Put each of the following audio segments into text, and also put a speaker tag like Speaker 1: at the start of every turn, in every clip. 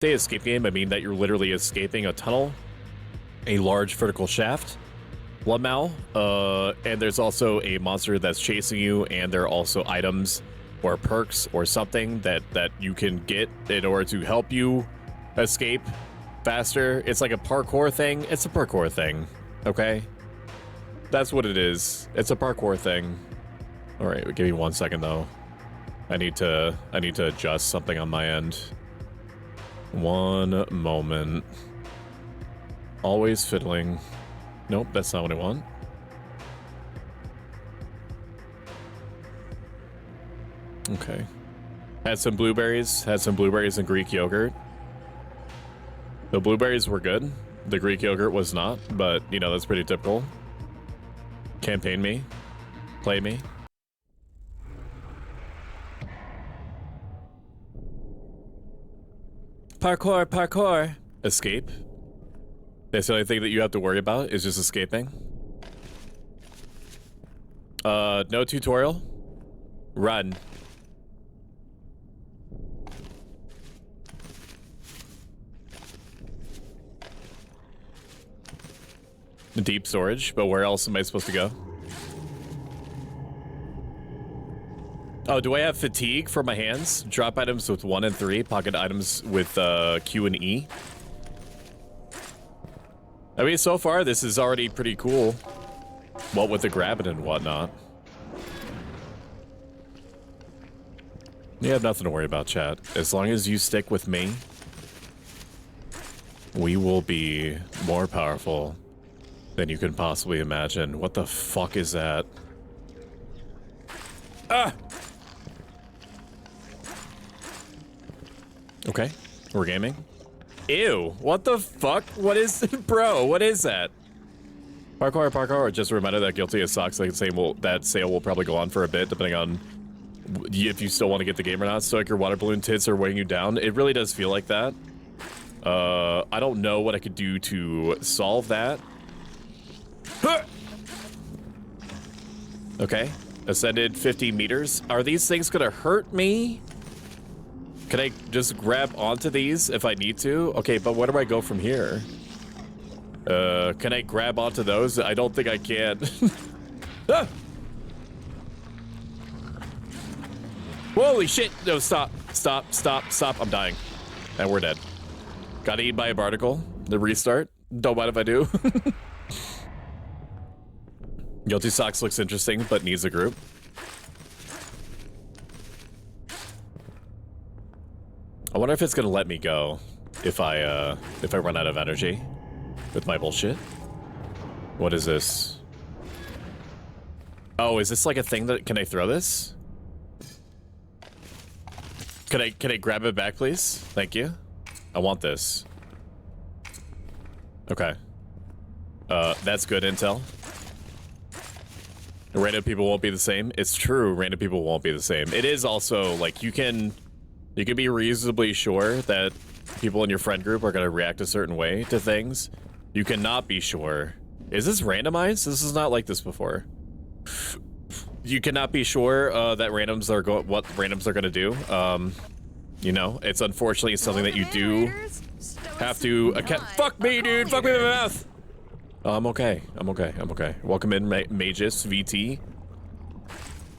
Speaker 1: say escape game, I mean that you're literally escaping a tunnel, a large vertical shaft, Bloodmaw, and there's also a monster that's chasing you, and there are also items or perks or something that you can get in order to help you escape faster. It's like a parkour thing. It's a parkour thing, okay? That's what it is. It's a parkour thing. All right, give me 1 second though. I need to adjust something on my end. One moment. Always fiddling. Nope, that's not what I want. Okay. Had some blueberries and Greek yogurt. The blueberries were good. The Greek yogurt was not, but you know, that's pretty typical. Campaign me. Play me. Parkour, parkour. Escape. That's the only thing that you have to worry about is just escaping. No tutorial. Run. Deep storage, but where else am I supposed to go? Oh, do I have fatigue for my hands? Drop items with 1 and 3, pocket items with Q and E. I mean, so far this is already pretty cool. What with the grabbing and whatnot. You have nothing to worry about, chat. As long as you stick with me, we will be more powerful than you can possibly imagine. What the fuck is that? Ah! Okay, we're gaming. Ew, what the fuck? What is, bro, what is that? Parkour, parkour, just a reminder that guilty as socks, like that sale will probably go on for a bit, depending on if you still want to get the game or not. Stoic, your water balloon tits are weighing you down. It really does feel like that. I don't know what I could do to solve that. Okay, ascended 50 meters. Are these things gonna hurt me? Can I just grab onto these if I need to? Okay, but where do I go from here? Can I grab onto those? I don't think I can. Ah! Holy shit! No, stop, stop, stop, stop. I'm dying. And we're dead. Got eaten by a barnacle. The restart. Don't mind if I do. Guilty Socks looks interesting, but needs a group. I wonder if it's gonna let me go if I run out of energy with my bullshit. What is this? Oh, is this like a thing that, can I throw this? Can I grab it back, please? Thank you. I want this. Okay. That's good intel. Random people won't be the same. It's true, random people won't be the same. It is also, like, you can be reasonably sure that people in your friend group are gonna react a certain way to things. You cannot be sure. Is this randomized? This is not like this before. You cannot be sure that what randoms are gonna do. You know, it's unfortunately something that you do have to account. Fuck me, dude! Fuck me in the mouth! I'm okay. I'm okay. I'm okay. Welcome in, Magus VT.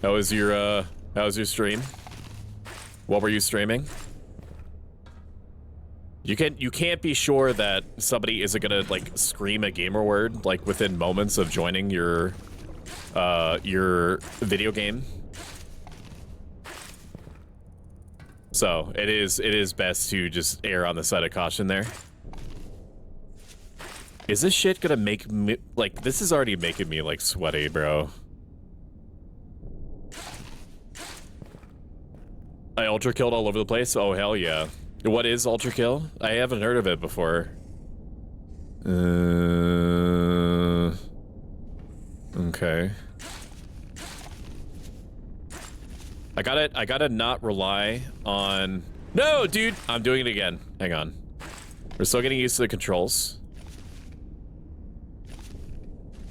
Speaker 1: How was your stream? What were you streaming? You can't be sure that somebody isn't gonna like scream a gamer word like within moments of joining your video game. So it is best to just err on the side of caution there. Is this shit gonna make me like, this is already making me like sweaty, bro. I ultra killed all over the place. Oh hell yeah. What is ultra kill? I haven't heard of it before. Okay. I gotta not rely on... No, dude! I'm doing it again. Hang on. We're still getting used to the controls.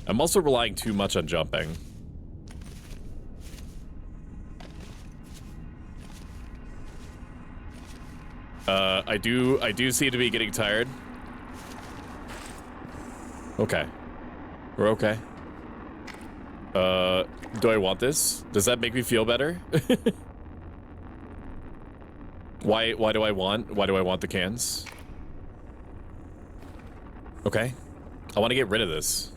Speaker 1: I'm also relying too much on jumping. I do seem to be getting tired. Okay. We're okay. Do I want this? Does that make me feel better? Why do I want the cans? Okay. I want to get rid of this.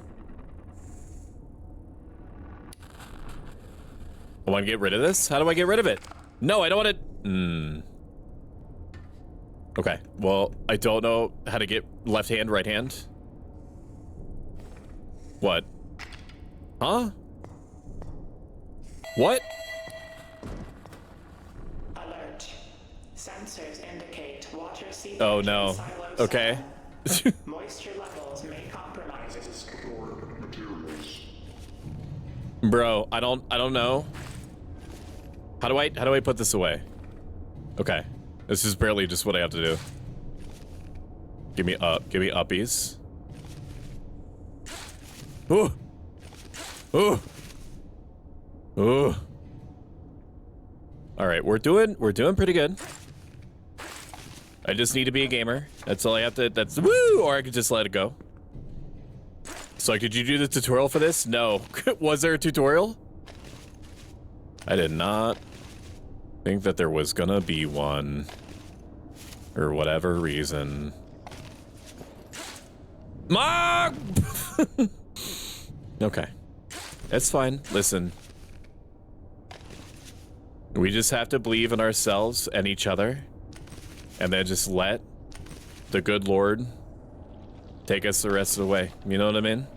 Speaker 1: I want to get rid of this? How do I get rid of it? No, I don't want it. Okay. Well, I don't know how to get left hand, right hand. What? Huh? What?
Speaker 2: Alert. Sensors indicate water seepage.
Speaker 1: Oh no. Okay.
Speaker 2: Moisture levels may compromise.
Speaker 1: Bro, I don't know. How do I put this away? Okay. This is barely just what I have to do. Give me uppies. Ooh. Ooh. Ooh. All right, we're doing pretty good. I just need to be a gamer. That's all I have to. That's woo. Or I could just let it go. So could you do the tutorial for this? No. Was there a tutorial? I did not think that there was gonna be one, for whatever reason. Mom. Okay, it's fine. Listen. We just have to believe in ourselves and each other, and then just let the good Lord take us the rest of the way. You know what I mean?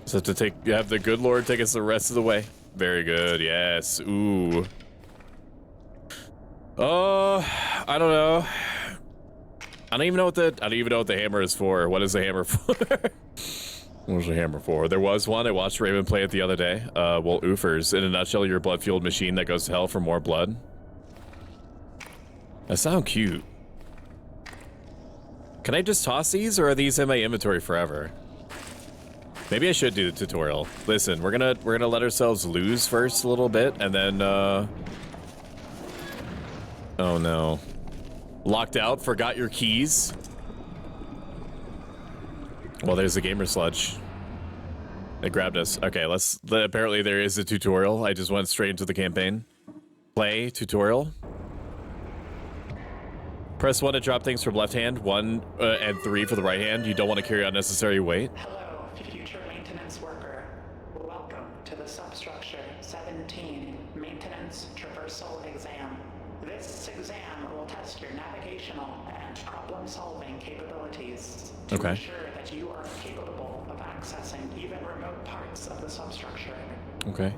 Speaker 1: Just have to have the good Lord take us the rest of the way. Very good. Yes. Ooh. I don't know. I don't even know what the hammer is for. What is the hammer for? What was the hammer for? There was one. I watched Raven play it the other day. Well, oofers. In a nutshell, you're a blood-fueled machine that goes to hell for more blood. That sounds cute. Can I just toss these, or are these in my inventory forever? Maybe I should do the tutorial. Listen, we're gonna let ourselves lose first a little bit, and then oh no. Locked out, forgot your keys. Well, there's the gamer sludge. It grabbed us. Okay, apparently there is a tutorial. I just went straight into the campaign. Play tutorial. Press 1 to drop things from left hand, 1 and 3 for the right hand. You don't want to carry unnecessary weight.
Speaker 2: Hello, future maintenance worker. Welcome to the Substructure 17 Maintenance Traversal Exam. This exam will test your navigational and problem-solving capabilities to ensure that you are capable of accessing even remote parts of the substructure.
Speaker 1: Okay.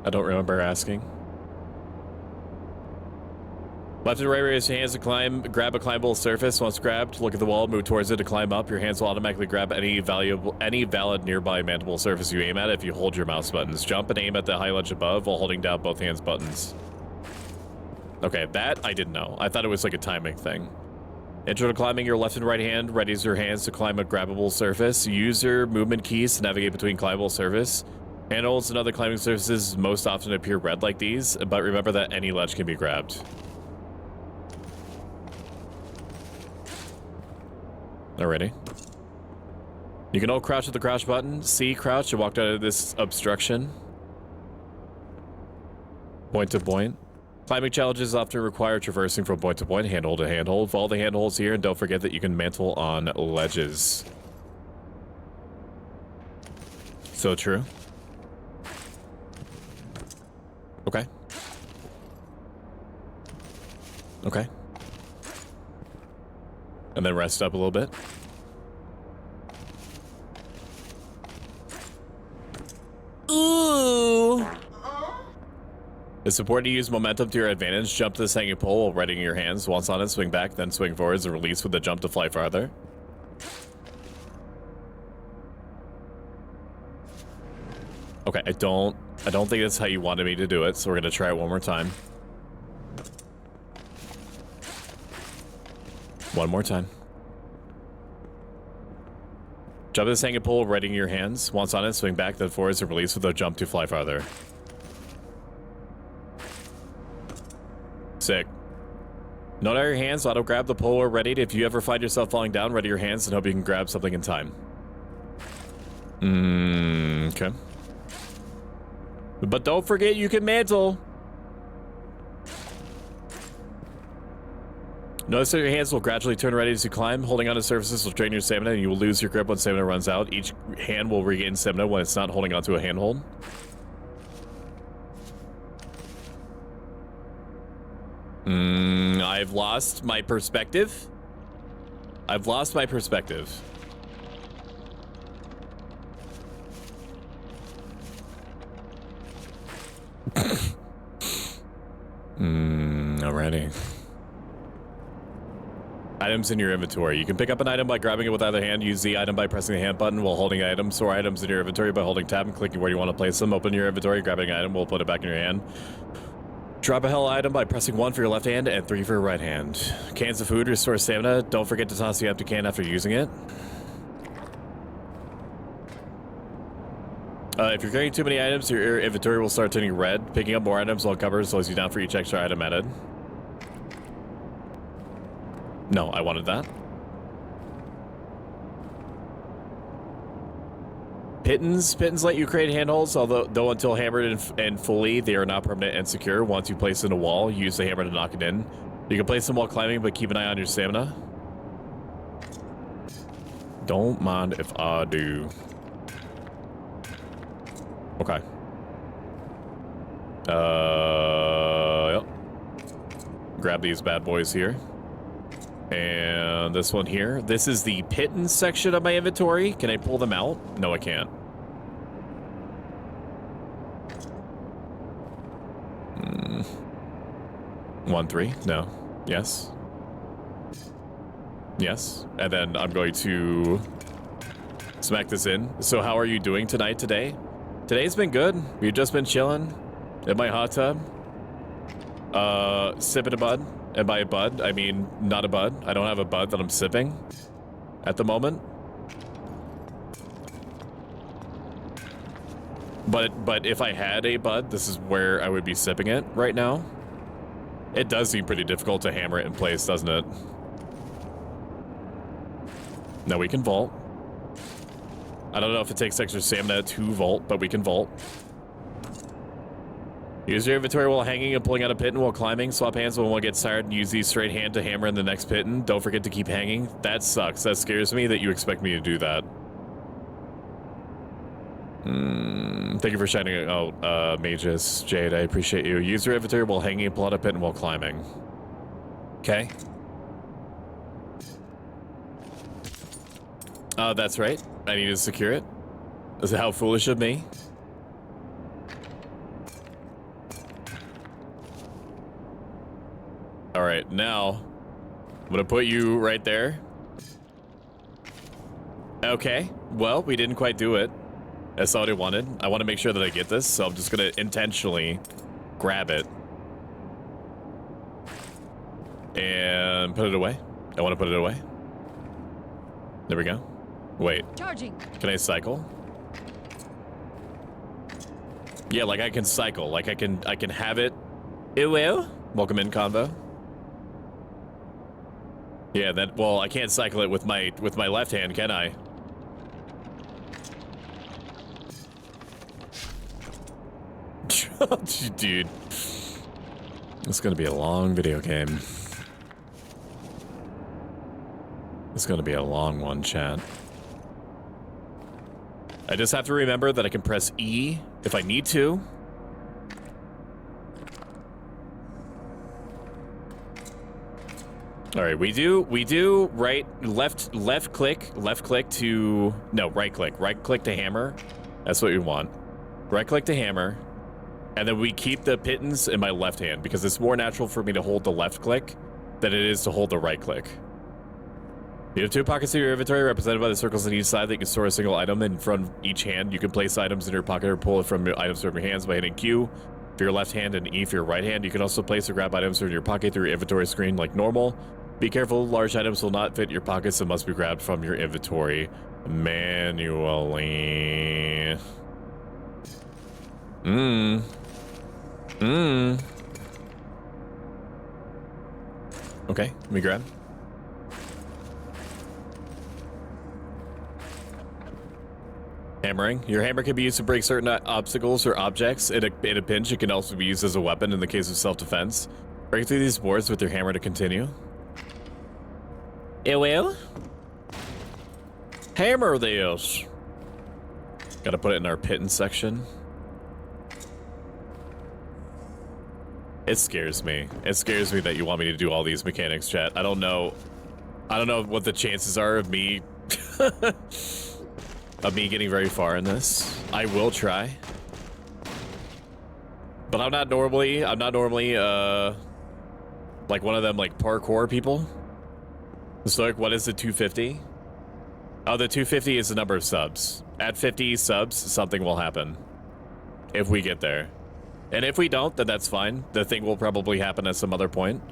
Speaker 1: I don't remember asking. Left and right, raise your hands to climb. Grab a climbable surface. Once grabbed, look at the wall, move towards it to climb up. Your hands will automatically grab any valid nearby manageable surface you aim at if you hold your mouse buttons. Jump and aim at the high ledge above while holding down both hands buttons. Okay, that I didn't know. I thought it was like a timing thing. Intro to climbing, your left and right hand readies your hands to climb a grabbable surface. Use your movement keys to navigate between climbable surface. Handholds and other climbing surfaces most often appear red like these, but remember that any ledge can be grabbed. Alrighty. You can hold crouch with the crouch button. C, crouch to walk out of this obstruction. Point to point. Climbing challenges often require traversing from point to point, handhold to handhold. Follow the handholds here, and don't forget that you can mantle on ledges. So true. Okay. Okay. And then rest up a little bit. Ooh. It's important to use momentum to your advantage. Jump to this hanging pole while readying your hands. Once on it, swing back, then swing forwards and release with the jump to fly farther. Okay, I don't think that's how you wanted me to do it, so we're gonna try it one more time. One more time. Jump to this hanging pole, readying your hands. Once on it, swing back, then forwards and release with a jump to fly farther. Sick. Note out your hands, auto grab the pole or ready. If you ever find yourself falling down, ready your hands and hope you can grab something in time. Okay. But don't forget you can mantle. Notice that your hands will gradually turn ready as you climb. Holding onto surfaces will drain your stamina and you will lose your grip when stamina runs out. Each hand will regain stamina when it's not holding onto a handhold. I've lost my perspective. I've lost my perspective. Alrighty. Items in your inventory. You can pick up an item by grabbing it with either hand. Use the item by pressing the hand button while holding items. Store items in your inventory by holding tab and clicking where you want to place them. Open your inventory, grabbing an item, we'll put it back in your hand. Drop a hell item by pressing 1 for your left hand and 3 for your right hand. Cans of food restore stamina. Don't forget to toss the empty can after using it. If you're carrying too many items, your inventory will start turning red. Picking up more items while covered slows you down for each extra item added. No, I wanted that. Pittons let you create handholds, although until hammered and fully, they are not permanent and secure. Once you place it in a wall, use the hammer to knock it in. You can place them while climbing, but keep an eye on your stamina. Don't mind if I do. Okay. Yep. Grab these bad boys here. And this one here. This is the pittance section of my inventory. Can I pull them out? No, I can't. 1, 3. No. Yes. Yes. And then I'm going to smack this in. So how are you doing today? Today's been good. We've just been chilling in my hot tub. Sipping a bud. And by a bud, I mean not a bud. I don't have a bud that I'm sipping at the moment. But if I had a bud, this is where I would be sipping it right now. It does seem pretty difficult to hammer it in place, doesn't it? Now we can vault. I don't know if it takes extra stamina to vault, but we can vault. Use your inventory while hanging and pulling out a piton while climbing. Swap hands when one gets tired and use the straight hand to hammer in the next piton. Don't forget to keep hanging. That sucks. That scares me that you expect me to do that. Thank you for shining out, Magus. Jade, I appreciate you. Use your inventory while hanging and pull out a piton while climbing. Okay. That's right. I need to secure it. Is it how foolish of me? All right, now I'm gonna put you right there. Okay, well, we didn't quite do it. That's not what I wanted. I want to make sure that I get this, so I'm just gonna intentionally grab it and put it away. I want to put it away. There we go. Wait.
Speaker 3: Charging.
Speaker 1: Can I cycle? Yeah, like I can cycle. Like I can have it. Ew. Welcome in, Convo. Yeah, that. Well, I can't cycle it with my left hand, can I? Dude, it's gonna be a long video game. It's gonna be a long one, chat. I just have to remember that I can press E if I need to. All right, we do left click to, no, right click to hammer. That's what we want. Right click to hammer. And then we keep the pittons in my left hand because it's more natural for me to hold the left click than it is to hold the right click. You have 2 pockets in your inventory represented by the circles on each side that you can store a single item in front of each hand. You can place items in your pocket or pull it from your items from your hands by hitting Q for your left hand and E for your right hand. You can also place or grab items from your pocket through your inventory screen like normal. Be careful, large items will not fit your pockets and must be grabbed from your inventory manually. Okay, let me grab. Hammering. Your hammer can be used to break certain obstacles or objects. In a pinch, it can also be used as a weapon in the case of self-defense. Break through these boards with your hammer to continue. It will. Hammer this. Gotta put it in our pitting section. It scares me. It scares me that you want me to do all these mechanics, chat. I don't know what the chances are of me of me getting very far in this. I will try. But I'm not normally like one of them like parkour people. Stoic, what is the 250? Oh, the 250 is the number of subs. At 50 subs, something will happen. If we get there. And if we don't, then that's fine. The thing will probably happen at some other point.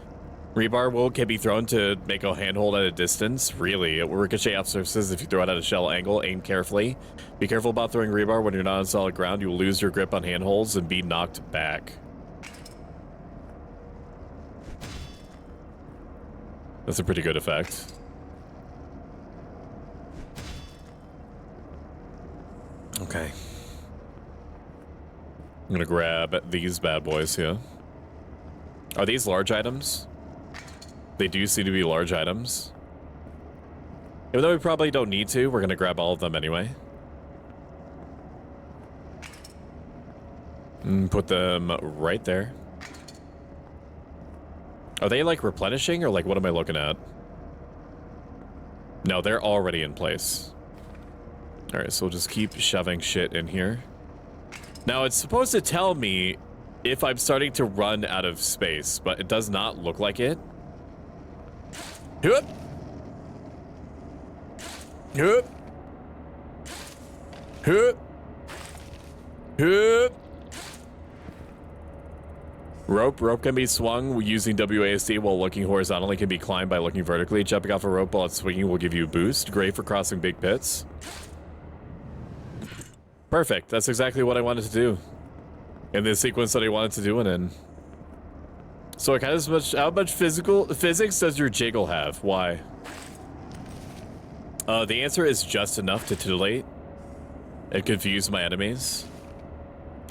Speaker 1: Rebar can be thrown to make a handhold at a distance. Really, it will ricochet off surfaces if you throw it at a shell angle. Aim carefully. Be careful about throwing rebar when you're not on solid ground. You will lose your grip on handholds and be knocked back. That's a pretty good effect. Okay. I'm gonna grab these bad boys here. Are these large items? They do seem to be large items. Even though we probably don't need to, we're gonna grab all of them anyway. And put them right there. Are they like replenishing or like what am I looking at? No, they're already in place. All right, so we'll just keep shoving shit in here. Now it's supposed to tell me if I'm starting to run out of space, but it does not look like it. Hup. Hup. Hup. Hup. Rope can be swung using WASD while looking horizontally, can be climbed by looking vertically. Jumping off a rope while it's swinging will give you a boost. Great for crossing big pits. Perfect. That's exactly what I wanted to do. In the sequence that I wanted to do it in. So like how much physics does your jiggle have? Why? The answer is just enough to titillate and confuse my enemies.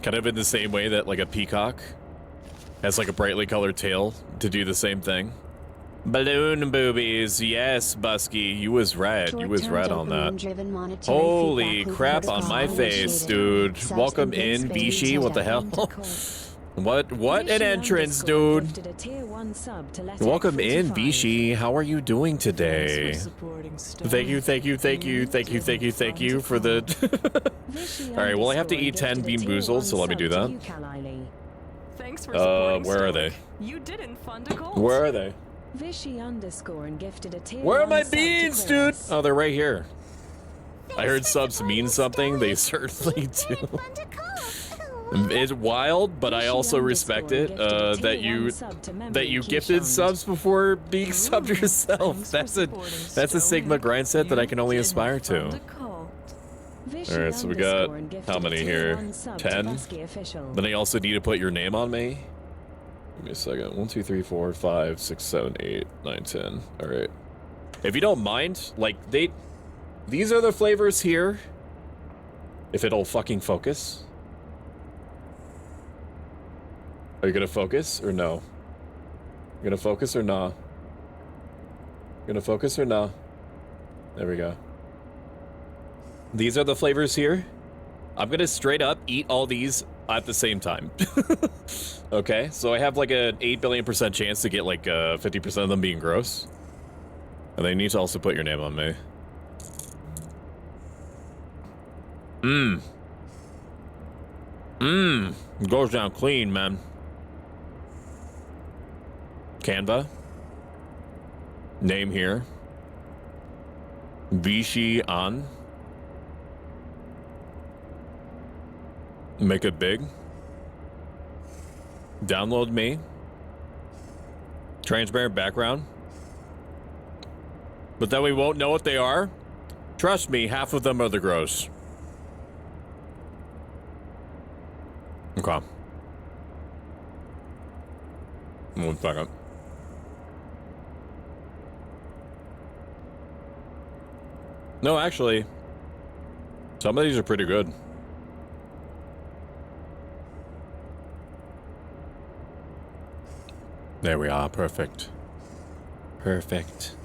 Speaker 1: Kind of in the same way that like a peacock has like a brightly colored tail to do the same thing. Balloon boobies, yes, Busky, you was right. You was right on that. Holy crap on my face, dude. Welcome in, Bishi. What the hell? What an entrance, dude. Welcome in, Bishi. How are you doing today? Thank you for the... Alright, well I have to eat 10 Bean Boozled, so let me do that.
Speaker 3: Thanks for supporting
Speaker 1: where are they?
Speaker 3: Stoic. You didn't fund a cult.
Speaker 1: Where are they? Where are my beans, dude? Oh, they're right here. I heard subs mean something. They certainly do. It's wild, but I also respect it that you gifted subs before being subbed yourself. That's a Sigma grind set that I can only aspire to. Alright, so we got how many here? 10? Then I also need to put your name on me. Give me a second. 1, 2, 3, 4, 5, 6, 7, 8, 9, 10. Alright. If you don't mind, like, these are the flavors here. If it'll fucking focus. Are you gonna focus or no? You gonna focus or nah? You gonna focus or nah? There we go. These are the flavors here. I'm gonna straight up eat all these at the same time. Okay, so I have like an 8 billion% chance to get like 50% of them being gross. And they need to also put your name on me. Goes down clean, man. Canva. Name here. Vichy on. Make it big. Download me. Transparent background. But then we won't know what they are. Trust me, half of them are the gross. Okay. 1 second. No, actually, some of these are pretty good. There we are. Perfect. Perfect.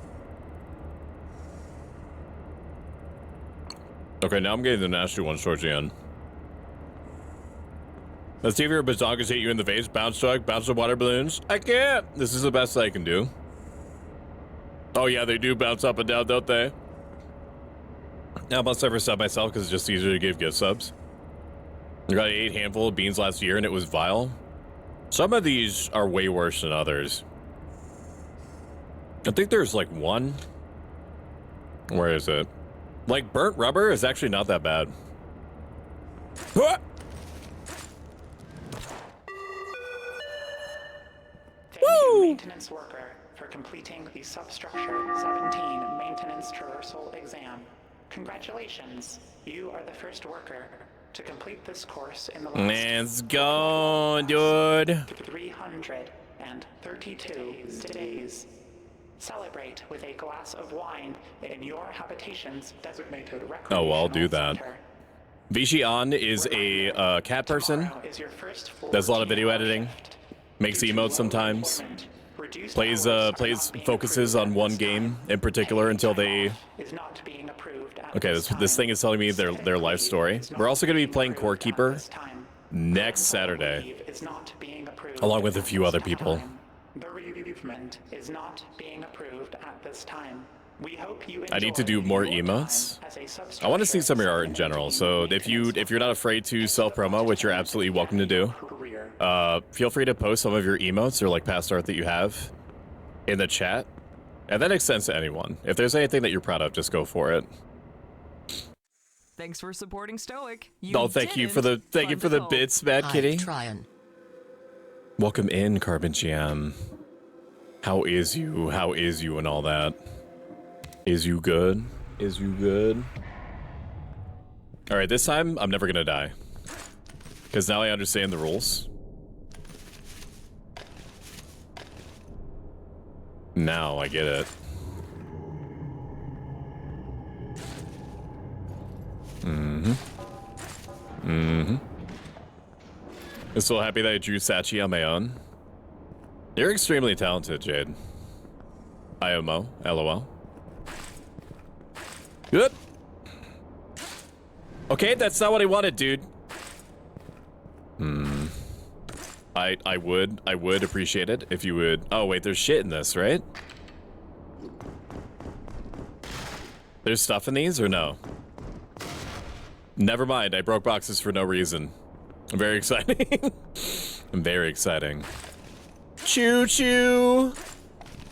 Speaker 1: Okay, now I'm getting the nasty ones towards the end. Let's see if your bazongas hit you in the face. Bounce truck, bounce the water balloons. I can't. This is the best I can do. Oh yeah, they do bounce up and down, don't they? Now I must never sub myself because it's just easier to give gift subs. I got 8 handful of beans last year and it was vile. Some of these are way worse than others. I think there's like one. Where is it? Like burnt rubber is actually not that bad. What?
Speaker 2: Thank you, maintenance worker, for completing the Substructure 17 Maintenance Traversal Exam. Congratulations, you are the first worker to complete this course in the last...
Speaker 1: Let's go, dude.
Speaker 2: 332 days. Celebrate with a glass of wine in your habitation's designated recreational
Speaker 1: Oh, I'll do that.
Speaker 2: center.
Speaker 1: Vishian is a cat person.
Speaker 2: Tomorrow is your first full
Speaker 1: Does a lot of video
Speaker 2: 18-hour
Speaker 1: editing.
Speaker 2: shift.
Speaker 1: Makes
Speaker 2: Due to
Speaker 1: emotes
Speaker 2: low
Speaker 1: sometimes.
Speaker 2: employment, reduced
Speaker 1: Plays
Speaker 2: hours are
Speaker 1: plays
Speaker 2: not being
Speaker 1: focuses
Speaker 2: approved
Speaker 1: on
Speaker 2: at
Speaker 1: one
Speaker 2: this
Speaker 1: game
Speaker 2: time.
Speaker 1: in particular until they...
Speaker 2: Is not being approved at
Speaker 1: Okay,
Speaker 2: this
Speaker 1: this thing is telling me their life story. We're also going to be playing Core Keeper next Saturday, along with a few other people.
Speaker 2: Bereavement is not being approved at this time. We hope you
Speaker 1: I need to do more emotes. I want to see some of your art in general, so if you're not afraid to self-promo, which you're absolutely welcome to do, feel free to post some of your emotes or like past art that you have in the chat, and that extends to anyone. If there's anything that you're proud of, just go for it.
Speaker 3: Thanks for supporting Stoic.
Speaker 1: Oh, thank you for the bits, Mad Kitty. Welcome in, Carbon GM. How is you? How is you and all that? Is you good? Is you good? All right, this time I'm never gonna die, because now I understand the rules. Now I get it. I'm so happy that I drew Sachi on my own. You're extremely talented, Jade. IMO, LOL. Good. Okay, that's not what I wanted, dude. I would appreciate it if you would. Oh wait, there's shit in this, right? There's stuff in these or no? Never mind, I broke boxes for no reason. Very exciting. Very exciting. Choo choo.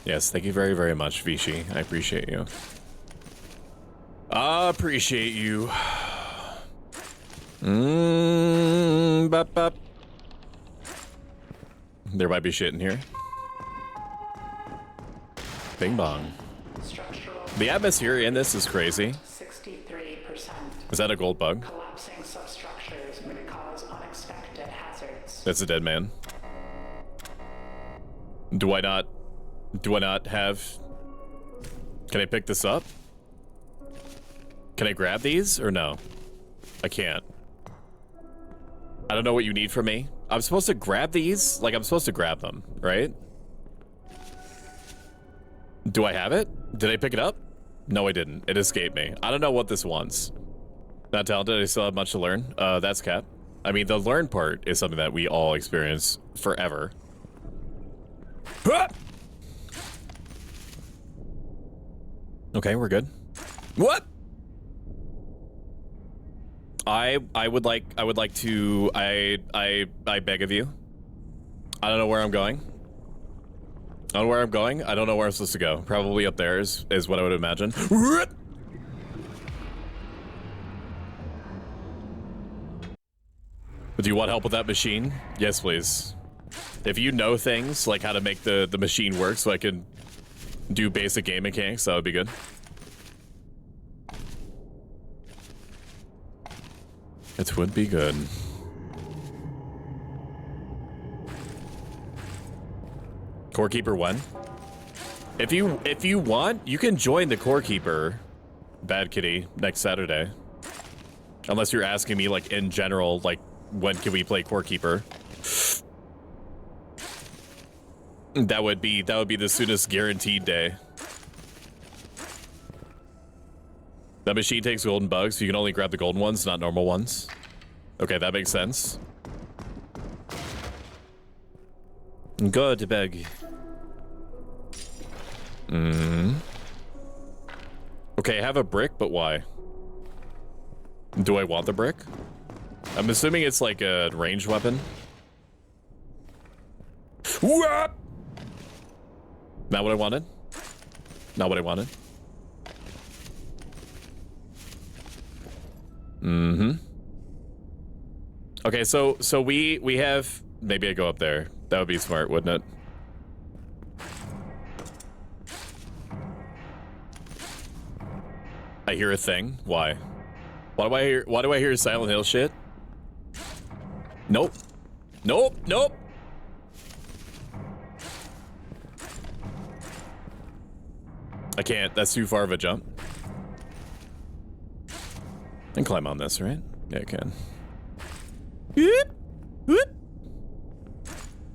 Speaker 1: Yes, thank you very, very much, Vichy. I appreciate you. Appreciate you. Bop, bop. There might be shit in here. Bing bong. The atmosphere in this is crazy.
Speaker 2: 63%.
Speaker 1: Is that a gold bug?
Speaker 2: Collapsing substructures may cause unexpected hazards.
Speaker 1: That's a dead man. Do I not have... Can I pick this up? Can I grab these or no? I can't. I don't know what you need from me. I'm supposed to grab these? Like, I'm supposed to grab them, right? Do I have it? Did I pick it up? No, I didn't. It escaped me. I don't know what this wants. Not talented. I still have much to learn. That's cap. I mean, the learn part is something that we all experience forever. Okay, we're good. What? I would like to I beg of you. I don't know where I'm going. I don't know where I'm going. I don't know where I'm supposed to go. Probably up there is what I would imagine. Do you want help with that machine? Yes, please. If you know things like how to make the machine work so I can do basic game mechanics, that would be good. It would be good. Core Keeper 1. If you want, you can join the Core Keeper Bad Kitty next Saturday. Unless you're asking me, like, in general, like, when can we play Core Keeper? That would be the soonest guaranteed day. That machine takes golden bugs, so you can only grab the golden ones, not normal ones. Okay, that makes sense. Good bug. Okay, I have a brick, but why? Do I want the brick? I'm assuming it's like a ranged weapon. Whoop! Not what I wanted. Not what I wanted. Okay, so we have, maybe I go up there. That would be smart, wouldn't it? I hear a thing. Why? Why do I hear Silent Hill shit? Nope. Nope. Nope. I can't. That's too far of a jump. I can climb on this, right? Yeah, I can. Whoop. Whoop.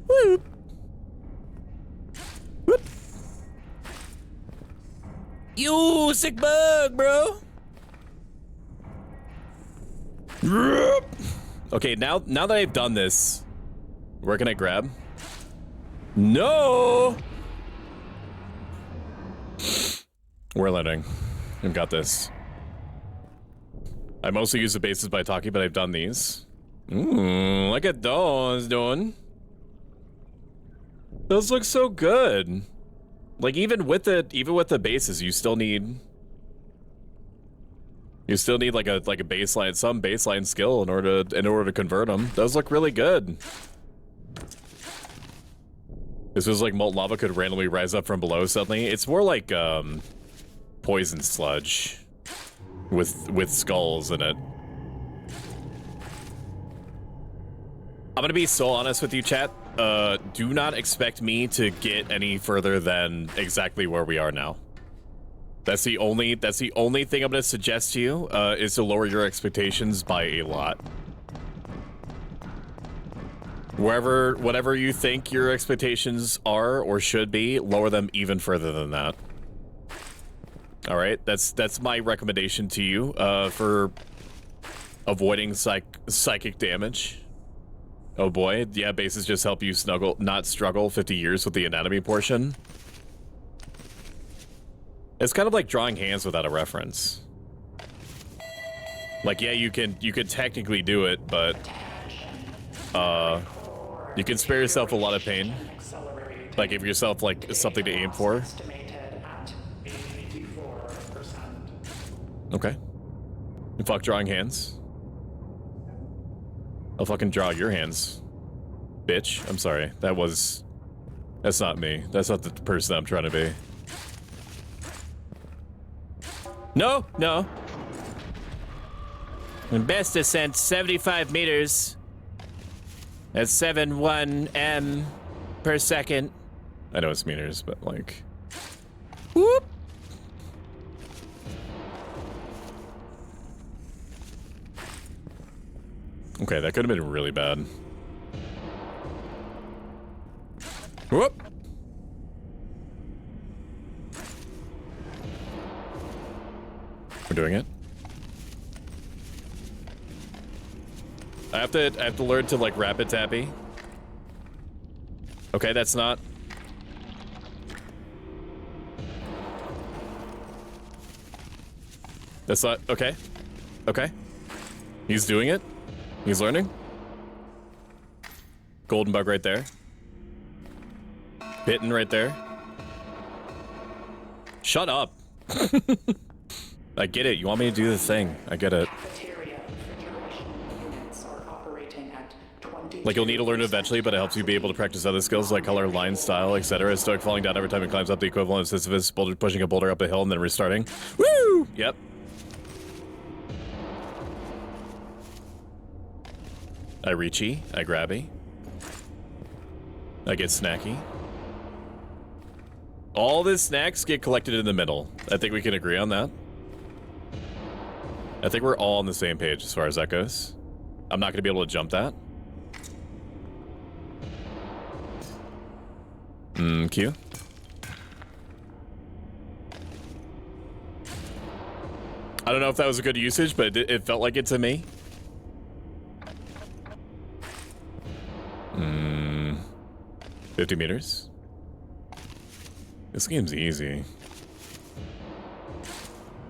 Speaker 1: Whoop. Whoop. You sick bug, bro. Okay, now that I've done this, where can I grab? No! We're landing. I've got this. I mostly use the bases by talking, but I've done these. Ooh, look at those doing. Those look so good. Like even with the bases, you still need like a baseline, some baseline skill in order to convert them. Those look really good. This was like molten lava could randomly rise up from below suddenly. It's more like poison sludge with skulls in it. I'm gonna be so honest with you, chat. Do not expect me to get any further than exactly where we are now. That's the only thing I'm gonna suggest to you, is to lower your expectations by a lot. Whatever you think your expectations are or should be, lower them even further than that. All right, that's my recommendation to you for avoiding psychic damage. Oh boy, yeah, bases just help you not struggle 50 years with the anatomy portion. It's kind of like drawing hands without a reference. Like, yeah, you can technically do it, but you can spare yourself a lot of pain. Like, give yourself like something to aim for. Okay. You fuck drawing hands. I'll fucking draw your hands, bitch. I'm sorry. That's not me. That's not the person I'm trying to be. No, no. Best descent 75 meters. That's 71 m per second. I know it's meters, but like, whoop. Okay, that could have been really bad. Whoop. We're doing it. I have to learn to like rapid tappy. Okay, that's not. That's not okay. Okay. He's doing it. He's learning. Golden bug right there. Bitten right there. Shut up. I get it. You want me to do the thing. I get it. Like, you'll need to learn it eventually, but it helps you be able to practice other skills like color, line, style, etc. Stoic falling down every time it climbs up the equivalent of Sisyphus, pushing a boulder up a hill and then restarting. Woo! Yep. I reachy, I grabby. I get snacky. All the snacks get collected in the middle. I think we can agree on that. I think we're all on the same page as far as that goes. I'm not going to be able to jump that. Q. I don't know if that was a good usage, but it felt like it to me. 50 meters. This game's easy.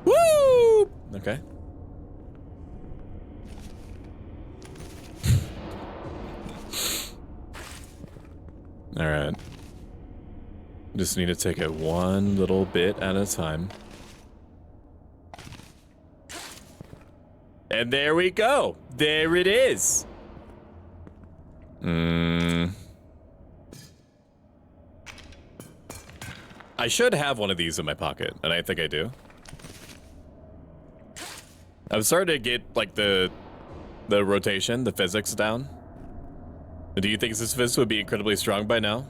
Speaker 1: Woo! Okay. All right. Just need to take it one little bit at a time. And there we go. There it is. I should have one of these in my pocket, and I think I do. I'm starting to get like the rotation, the physics down. Do you think this fist would be incredibly strong by now?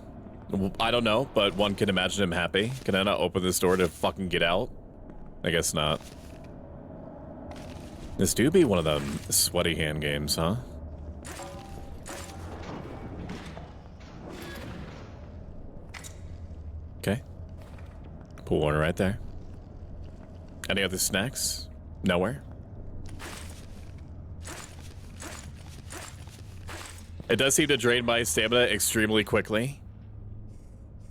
Speaker 1: I don't know, but one can imagine him happy. Can I not open this door to fucking get out? I guess not. This do be one of them sweaty hand games, huh? Okay. Pull one right there. Any other snacks? Nowhere. It does seem to drain my stamina extremely quickly.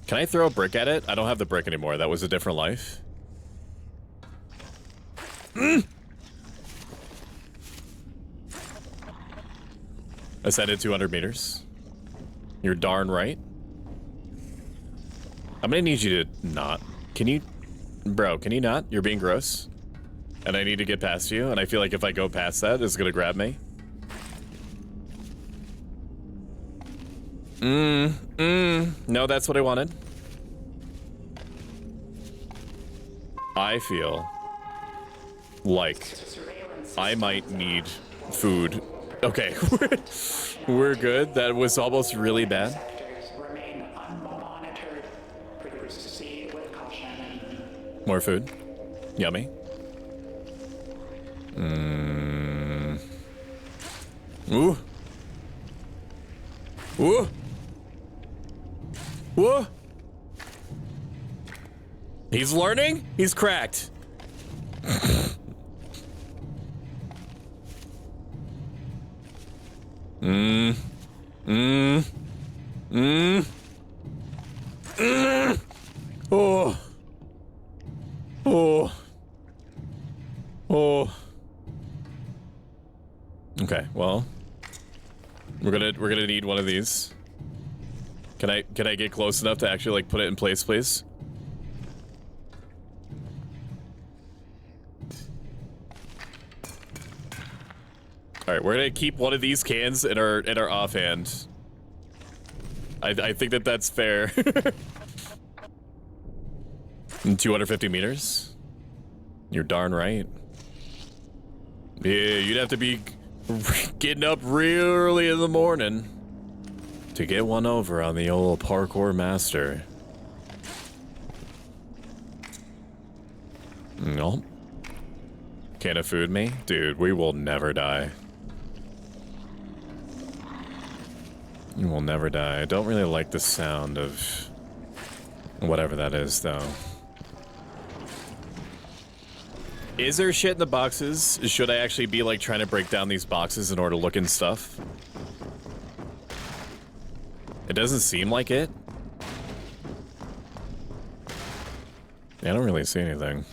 Speaker 1: Can I throw a brick at it? I don't have the brick anymore. That was a different life. Ascended 200 meters. You're darn right. I'm gonna need you to not. Can you... Bro, can you not? You're being gross. And I need to get past you, and I feel like if I go past that, it's gonna grab me. No, that's what I wanted. I feel like I might need food. Okay, we're good. That was almost really bad. More food. Yummy. Ooh. Ooh. Whoa! He's learning? He's cracked. Oh. Oh. Oh. Okay, well. We're gonna need one of these. Can I get close enough to actually like put it in place, please? All right, we're gonna keep one of these cans in our offhand. I think that's fair. 250 meters. You're darn right. Yeah, you'd have to be getting up real early in the morning to get one over on the old parkour master. Nope. Can't food me? Dude, we will never die. You will never die. I don't really like the sound of whatever that is, though. Is there shit in the boxes? Should I actually be like trying to break down these boxes in order to look in stuff? It doesn't seem like it. Yeah, I don't really see anything.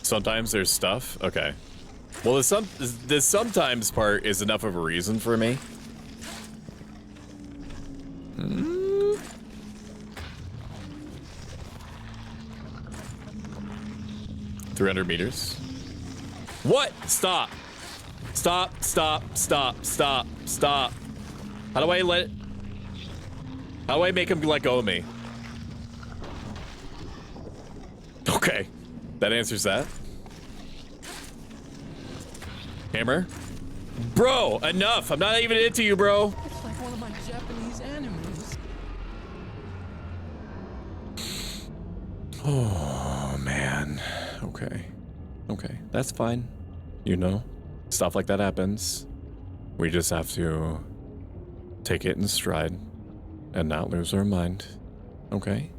Speaker 1: Sometimes there's stuff? Okay. Well, the sometimes part is enough of a reason for me. 300 meters. What? Stop. Stop, stop, stop, stop, stop. How do I make him let go of me? Okay. That answers that. Hammer? Bro, enough. I'm not even into you, bro.
Speaker 4: It's like one of my Japanese animes.
Speaker 1: Oh, man. Okay. Okay, that's fine. You know, stuff like that happens. We just have to take it in stride and not lose our mind. Okay?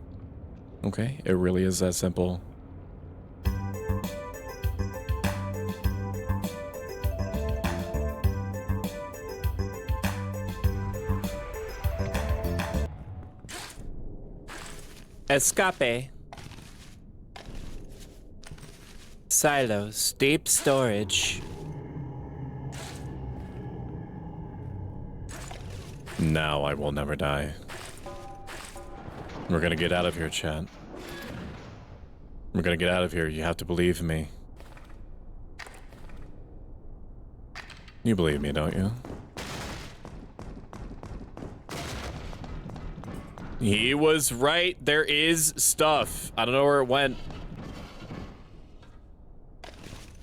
Speaker 1: Okay, it really is that simple. Escape. Silos, deep storage. Now I will never die. We're gonna get out of here, chat. We're gonna get out of here. You have to believe me. You believe me, don't you? He was right. There is stuff. I don't know where it went.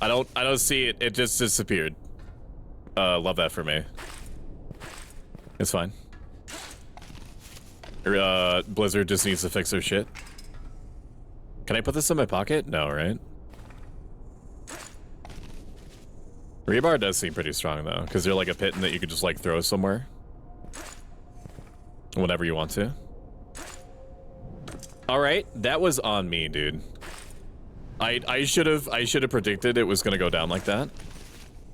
Speaker 1: I don't see it. It just disappeared. Love that for me. It's fine. Blizzard just needs to fix their shit. Can I put this in my pocket? No, right? Rebar does seem pretty strong though, because they're like a pit that you could just like throw somewhere whenever you want to. All right, that was on me, dude. I should have predicted it was gonna go down like that,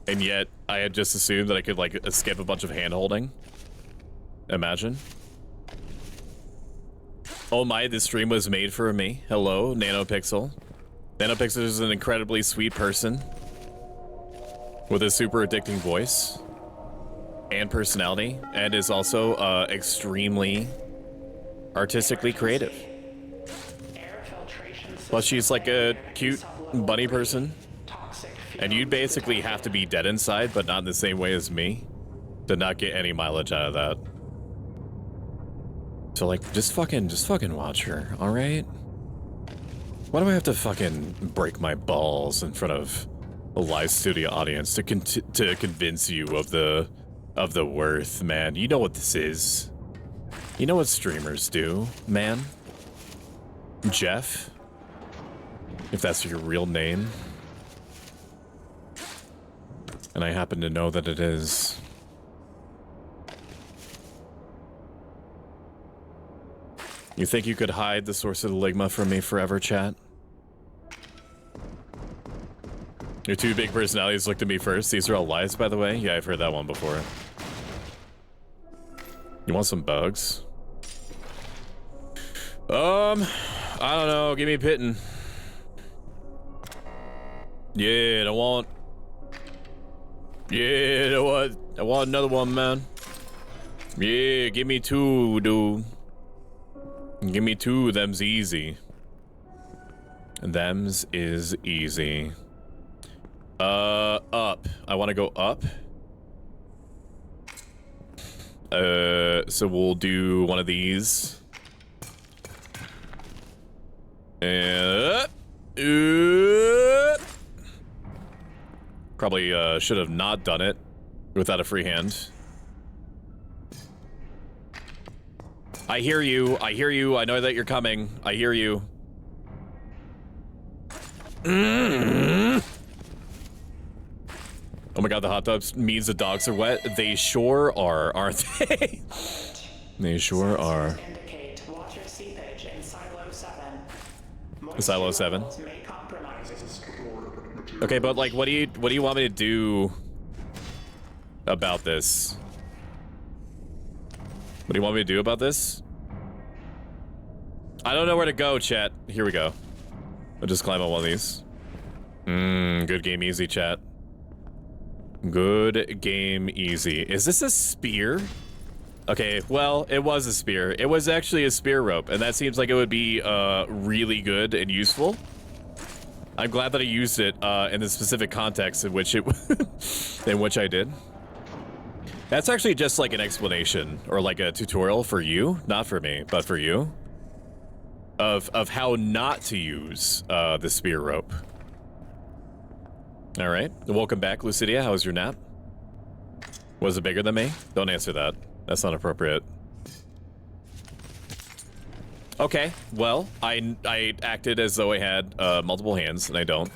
Speaker 1: and yet I had just assumed that I could like skip a bunch of hand holding. Imagine. Oh my, this stream was made for me. Hello, Nanopixel. Nanopixel is an incredibly sweet person with a super addicting voice and personality, and is also extremely artistically creative. Plus, she's like a cute bunny person, and you'd basically have to be dead inside, but not in the same way as me, to not get any mileage out of that. So like, just fucking watch her, all right? Why do I have to fucking break my balls in front of a live studio audience to convince you of the worth, man? You know what this is. You know what streamers do, man. Jeff, if that's your real name, and I happen to know that it is. You think you could hide the source of the ligma from me forever, chat? Your two big personalities looked at me first. These are all lies, by the way. Yeah, I've heard that one before. You want some bugs? I don't know. Give me a pitting. Yeah, I want. Yeah, I want another one, man. Yeah, give me two, dude. Give me two. Them's easy. Them's is easy. Up. I want to go up. So we'll do one of these. And probably should have not done it without a free hand. I hear you. I hear you. I know that you're coming. I hear you. Oh my god, the hot tubs means the dogs are wet. They sure are, aren't they? They sure are. Silo 7. Okay, but like, what do you want me to do about this? What do you want me to do about this? I don't know where to go, chat. Here we go. I'll just climb on one of these. Good game easy, chat. Good game easy. Is this a spear? Okay, well, it was a spear. It was actually a spear rope, and that seems like it would be really good and useful. I'm glad that I used it in the specific context in which it in which I did. That's actually just like an explanation or like a tutorial for you, not for me, but for you, of how not to use the spear rope. All right, welcome back, Lucidia. How was your nap? Was it bigger than me? Don't answer that. That's not appropriate. Okay, well, I acted as though I had multiple hands, and I don't.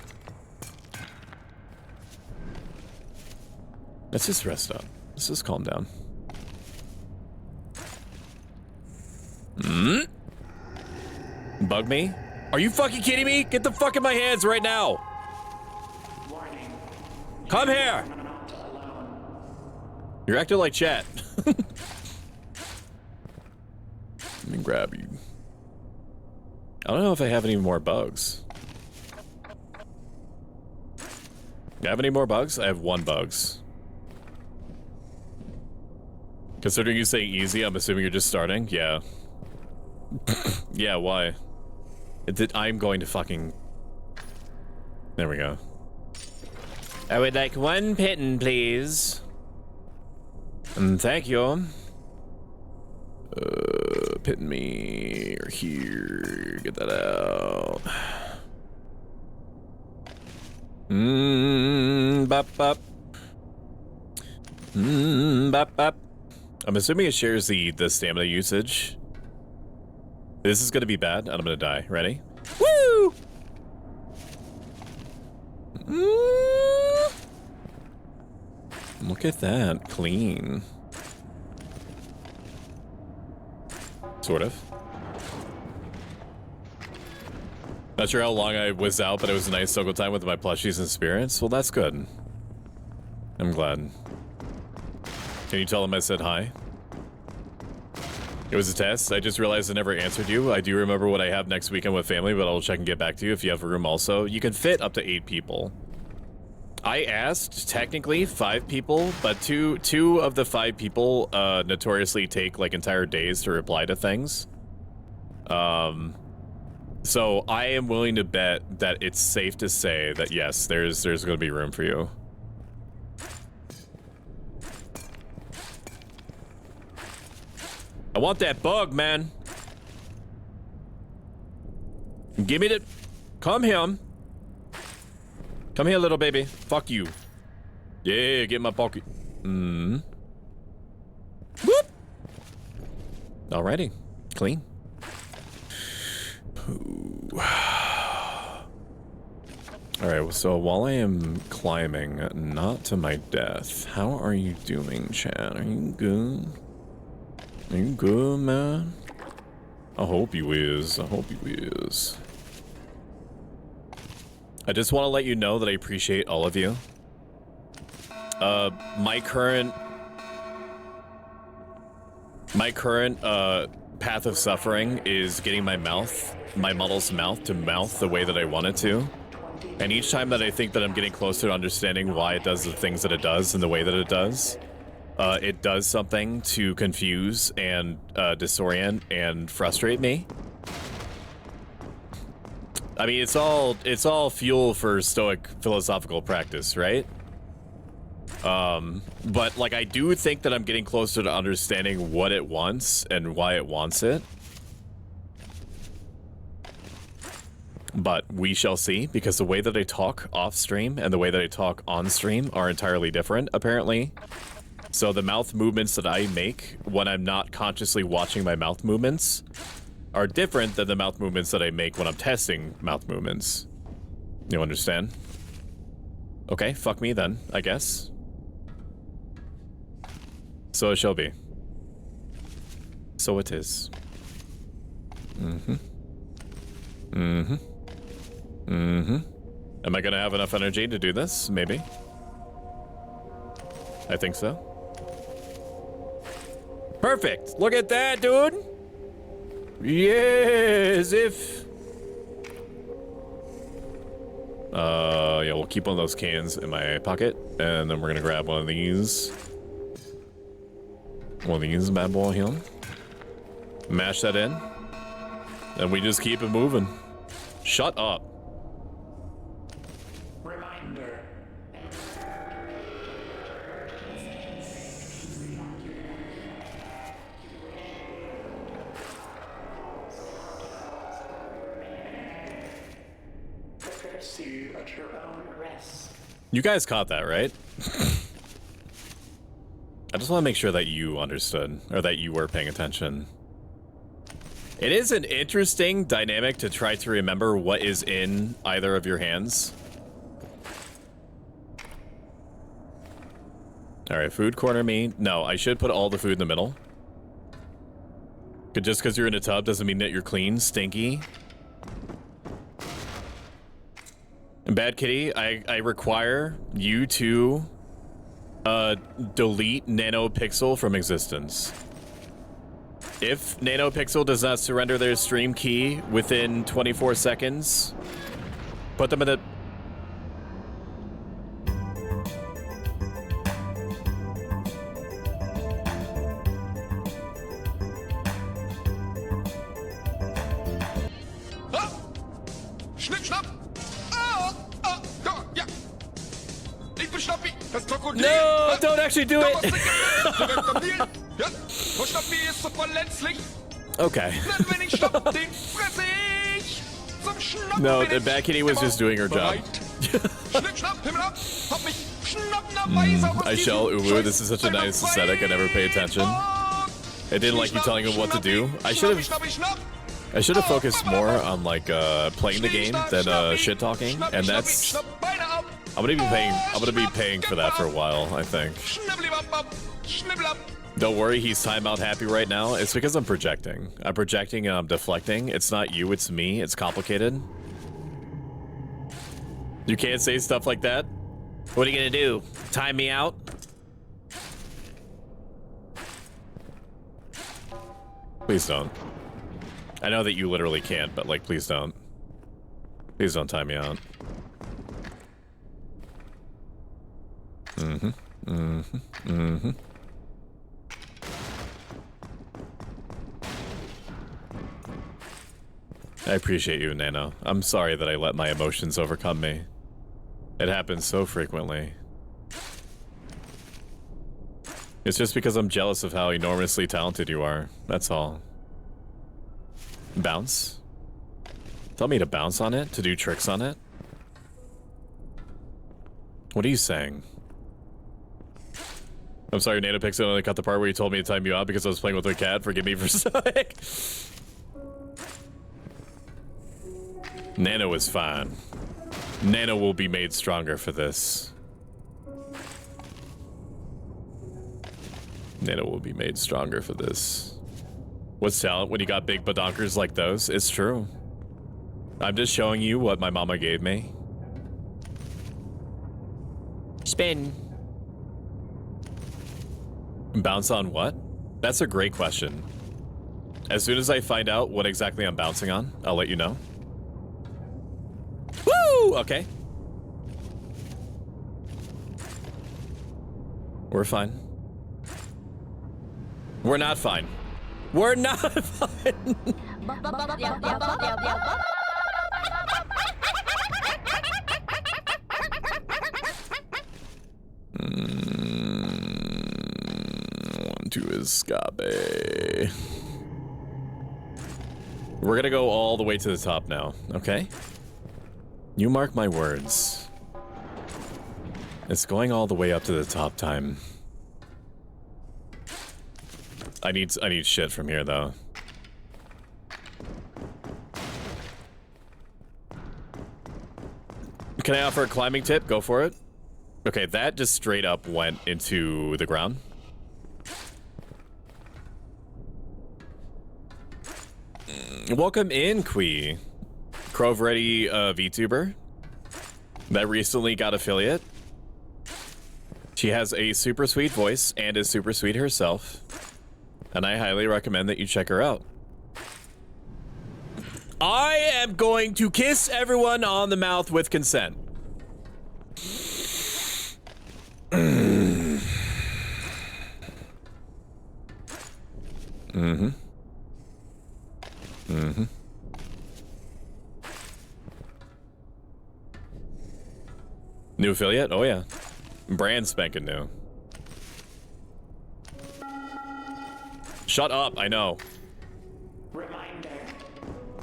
Speaker 1: Let's just rest up. Let's just calm down. Bug me? Are you fucking kidding me? Get the fuck in my hands right now!
Speaker 2: Warning.
Speaker 1: Come here!
Speaker 2: Not alone.
Speaker 1: You're acting like chat. Let me grab you. I don't know if I have any more bugs. Do I have any more bugs? I have 1 bugs. Considering you saying easy, I'm assuming you're just starting? Yeah. Yeah, why? I'm going to fucking... There we go. I would like 1 pitten, please. Thank you. Pitten me here. Get that out. Bop bop. Bop bop. I'm assuming it shares the stamina usage. This is gonna be bad, and I'm gonna die. Ready? Woo! Look at that, clean. Sort of. Not sure how long I was out, but it was a nice social time with my plushies and spirits. Well, that's good. I'm glad. Can you tell them I said hi? It was a test. I just realized I never answered you. I do remember what I have next weekend with family, but I'll check and get back to you if you have room also. You can fit up to 8 people. I asked, technically, 5 people, but two of the 5 people notoriously take like entire days to reply to things. So I am willing to bet that it's safe to say that yes, there's going to be room for you. I want that bug, man. Give me the... Come here. Come here, little baby. Fuck you. Yeah, get in my pocket. Whoop. Alrighty. Clean. Alright, so while I am climbing, not to my death, how are you doing, Chad? Are you good? Are you good, man? I hope you is. I hope you is. I just want to let you know that I appreciate all of you. My current path of suffering is getting my model's mouth to mouth the way that I want it to. And each time that I think that I'm getting closer to understanding why it does the things that it does and the way that it does something to confuse and disorient and frustrate me. I mean, it's all fuel for Stoic philosophical practice, right? But like, I do think that I'm getting closer to understanding what it wants and why it wants it. But we shall see, because the way that I talk off stream and the way that I talk on stream are entirely different, apparently. So the mouth movements that I make when I'm not consciously watching my mouth movements are different than the mouth movements that I make when I'm testing mouth movements. You understand? Okay, fuck me then, I guess. So it shall be. So it is. Am I gonna have enough energy to do this? Maybe. I think so. Perfect! Look at that, dude! Yes, if... yeah, we'll keep one of those cans in my pocket, and then we're gonna grab one of these. One of these bad boy here. Mash that in. And we just keep it moving. Shut up.
Speaker 2: Reminder. Pursue at your own risk.
Speaker 1: You guys caught that, right? I just want to make sure that you understood, or that you were paying attention. It is an interesting dynamic to try to remember what is in either of your hands. All right, food corner me. No, I should put all the food in the middle. Just because you're in a tub doesn't mean that you're clean, stinky. And Bad Kitty, I require you to delete NanoPixel from existence. If NanoPixel does not surrender their stream key within 24 seconds, put them in the... No, don't actually do it. Okay. No, the Bad Kitty was just doing her job. I shall uwu. This is such a nice aesthetic. I never pay attention. I didn't like you telling him what to do. I should have focused more on like playing the game than shit talking, and that's. I'm gonna be paying for that for a while, I think. Don't worry, he's timeout happy right now. It's because I'm projecting. I'm projecting and I'm deflecting. It's not you, it's me. It's complicated. You can't say stuff like that. What are you gonna do? Time me out? Please don't. I know that you literally can't, but like, please don't. Please don't time me out. I appreciate you, Nano. I'm sorry that I let my emotions overcome me. It happens so frequently. It's just because I'm jealous of how enormously talented you are. That's all. Bounce? Tell me to bounce on it? To do tricks on it? What are you saying? I'm sorry, NanoPixel only cut the part where you told me to time you out because I was playing with my cat. Forgive me for Stoic. Nano is fine. Nano will be made stronger for this. Nano will be made stronger for this. What's talent when you got big badonkers like those? It's true. I'm just showing you what my mama gave me. Spin. Bounce on what? That's a great question. As soon as I find out what exactly I'm bouncing on, I'll let you know. Woo! Okay. We're fine. We're not fine. We're not fine. To escape. We're gonna go all the way to the top now, okay? You mark my words. It's going all the way up to the top time. I need shit from here though. Can I offer a climbing tip? Go for it. Okay, that just straight up went into the ground. Welcome in, Quee. Crove Ready VTuber that recently got affiliate. She has a super sweet voice and is super sweet herself, and I highly recommend that you check her out. I am going to kiss everyone on the mouth with consent. New affiliate? Oh yeah. Brand spanking new. Shut up, I know.
Speaker 2: Reminder.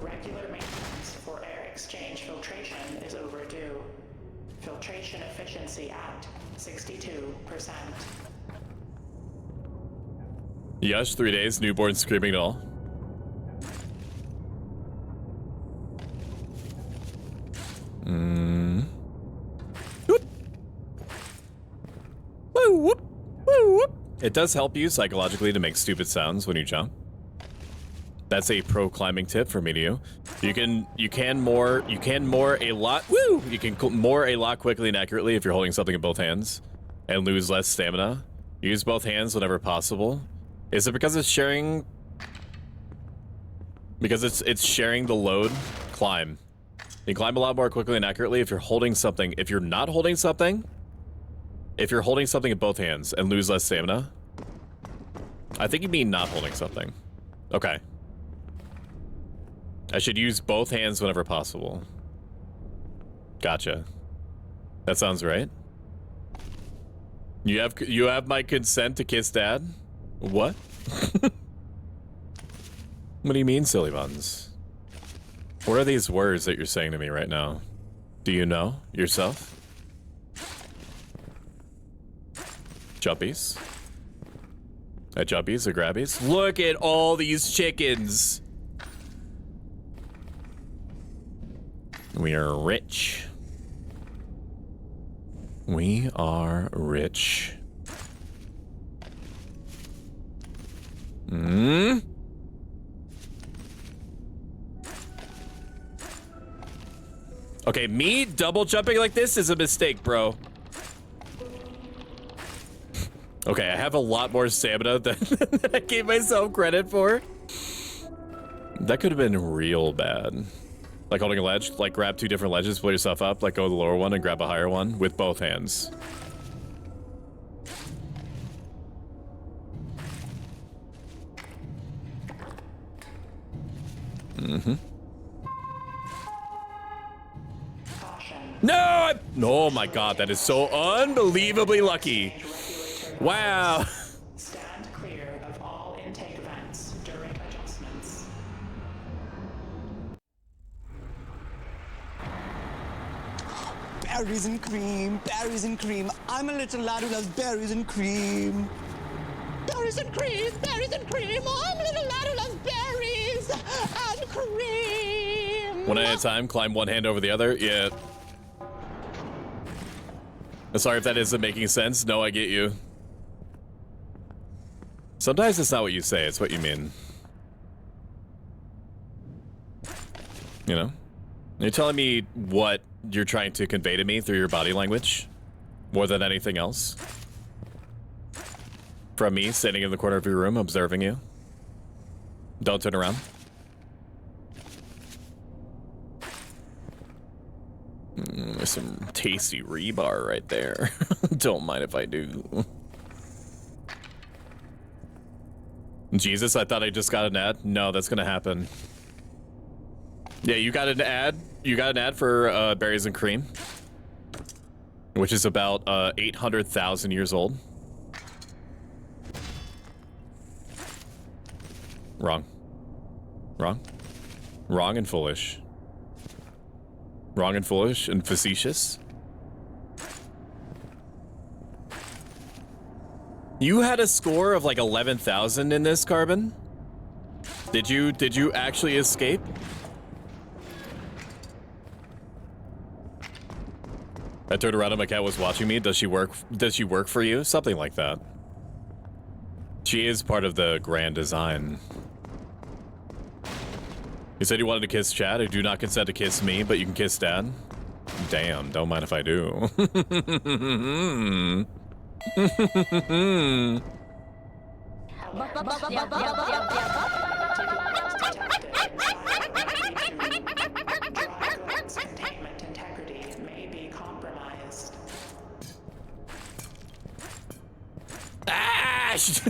Speaker 2: Regular maintenance for air exchange filtration is overdue. Filtration efficiency at 62%.
Speaker 1: Yes, 3 days, newborn screaming at all. Whoop. Woo, whoop. Woo, whoop. It does help you psychologically to make stupid sounds when you jump. That's a pro climbing tip for me to you. You can more a lot quickly and accurately if you're holding something in both hands and lose less stamina. Use both hands whenever possible. Is it because it's sharing? Because it's sharing the load? Climb. You climb a lot more quickly and accurately if you're holding something. If you're not holding something, if you're holding something in both hands and lose less stamina. I think you mean not holding something. Okay. I should use both hands whenever possible. Gotcha. That sounds right. You have my consent to kiss Dad? What? What do you mean, silly buns? What are these words that you're saying to me right now? Do you know yourself? Jumpies? Jumpies or grabbies? Look at all these chickens! We are rich. We are rich. Okay, me double jumping like this is a mistake, bro. Okay, I have a lot more stamina than I gave myself credit for. That could have been real bad. Like holding a ledge, like grab two different ledges, pull yourself up, like go to the lower one and grab a higher one with both hands. No! Oh my god, that is so unbelievably lucky. Wow.
Speaker 2: Stand clear of all intake vents during adjustments.
Speaker 4: Berries and cream, berries and cream. I'm a little lad who loves berries and cream. Berries and cream, berries and cream. I'm a little lad who loves berries and cream.
Speaker 1: One at a time, climb one hand over the other. Yeah. Sorry if that isn't making sense. No, I get you. Sometimes it's not what you say, it's what you mean. You know? You're telling me what you're trying to convey to me through your body language more than anything else. From me standing in the corner of your room observing you. Don't turn around. There's some tasty rebar right there. Don't mind if I do. Jesus, I thought I just got an ad. No, that's gonna happen. Yeah, you got an ad. You got an ad for berries and cream, which is about 800,000 years old. Wrong. Wrong. Wrong and foolish. Wrong and foolish and facetious. You had a score of like 11,000 in this, Carbon? Did you actually escape? I turned around and my cat was watching me. Does she work for you? Something like that. She is part of the grand design. You said you wanted to kiss Chad. I do not consent to kiss me, but you can kiss Dad. Damn, don't mind if I do.
Speaker 2: Containment integrity may be compromised.
Speaker 1: Ash!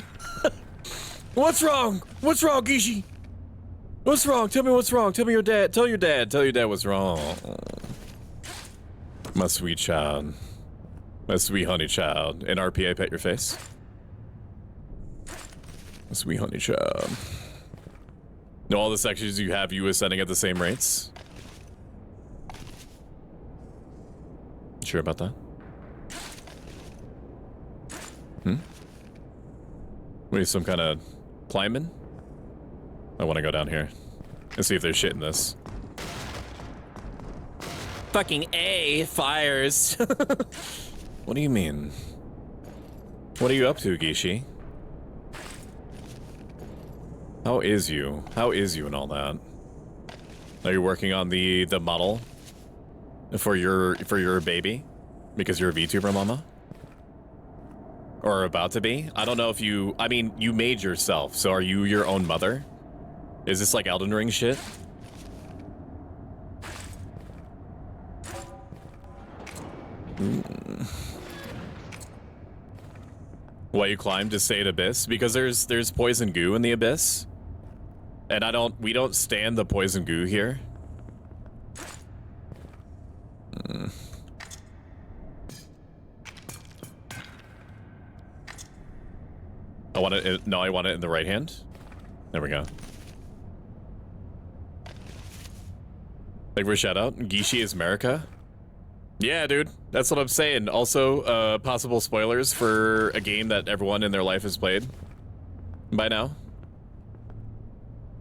Speaker 1: What's wrong? What's wrong, Gishi? What's wrong? Tell me what's wrong. Tell me your dad. Tell your dad. Tell your dad what's wrong. My sweet child. My sweet honey child. In RPA, pet your face. My sweet honey child. No, all the sections you have you ascending at the same rates? Sure about that? What are you, some kind of climbing? I want to go down here and see if there's shit in this. Fucking A fires. What do you mean? What are you up to, Gishi? How is you? How is you and all that? Are you working on the model for your baby? Because you're a VTuber mama? Or about to be? I don't know if you... I mean, you made yourself, so are you your own mother? Is this like Elden Ring shit? Why you climbed to State Abyss? Because there's poison goo in the abyss. And we don't stand the poison goo here. I want it, no, I want it in the right hand. There we go. Thank you for a shout out. Gishi is America. Yeah, dude, that's what I'm saying. Also, possible spoilers for a game that everyone in their life has played by now.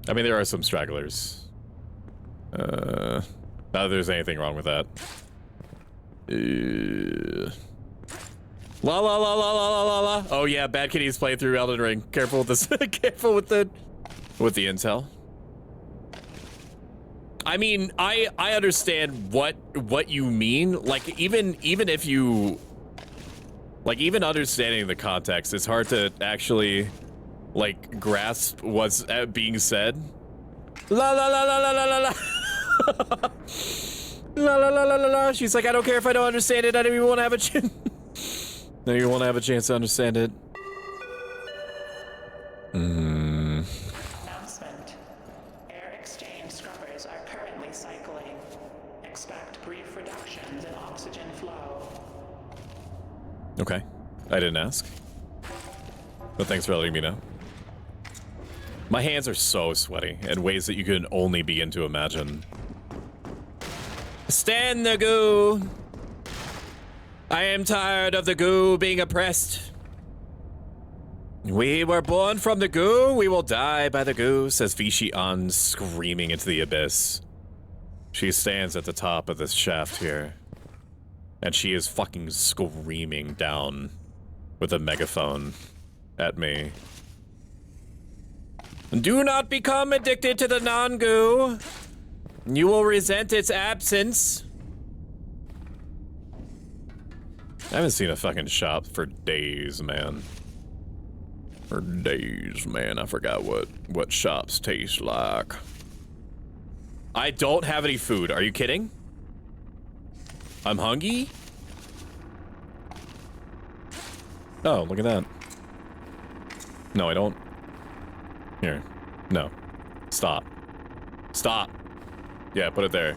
Speaker 1: I mean, there are some stragglers. Not that there's anything wrong with that. La la la la la la la la. Oh yeah, Bad Kitty's playing through Elden Ring. Careful with this. Careful with the intel. I mean, I understand what you mean. Like even if you even understanding the context, it's hard to actually like grasp what's being said. La la la la la la la la. La la la la la la. She's like, I don't care if I don't understand it. I don't even want to have a chance. No, you won't have a chance to understand it.
Speaker 2: Announcement. Air exchange scrubbers are currently cycling. Expect brief reductions in oxygen flow.
Speaker 1: Okay. I didn't ask. But thanks for letting me know. My hands are so sweaty in ways that you can only begin to imagine. Stand the goo! I am tired of the goo being oppressed. We were born from the goo, we will die by the goo, says Vichy on, screaming into the abyss. She stands at the top of this shaft here. And she is fucking screaming down with a megaphone at me. Do not become addicted to the non-goo. You will resent its absence. I haven't seen a fucking shop for days, man. For days, man. I forgot what shops taste like. I don't have any food. Are you kidding? I'm hungry? Oh, look at that. No, I don't. Here. No. Stop. Stop. Yeah, put it there.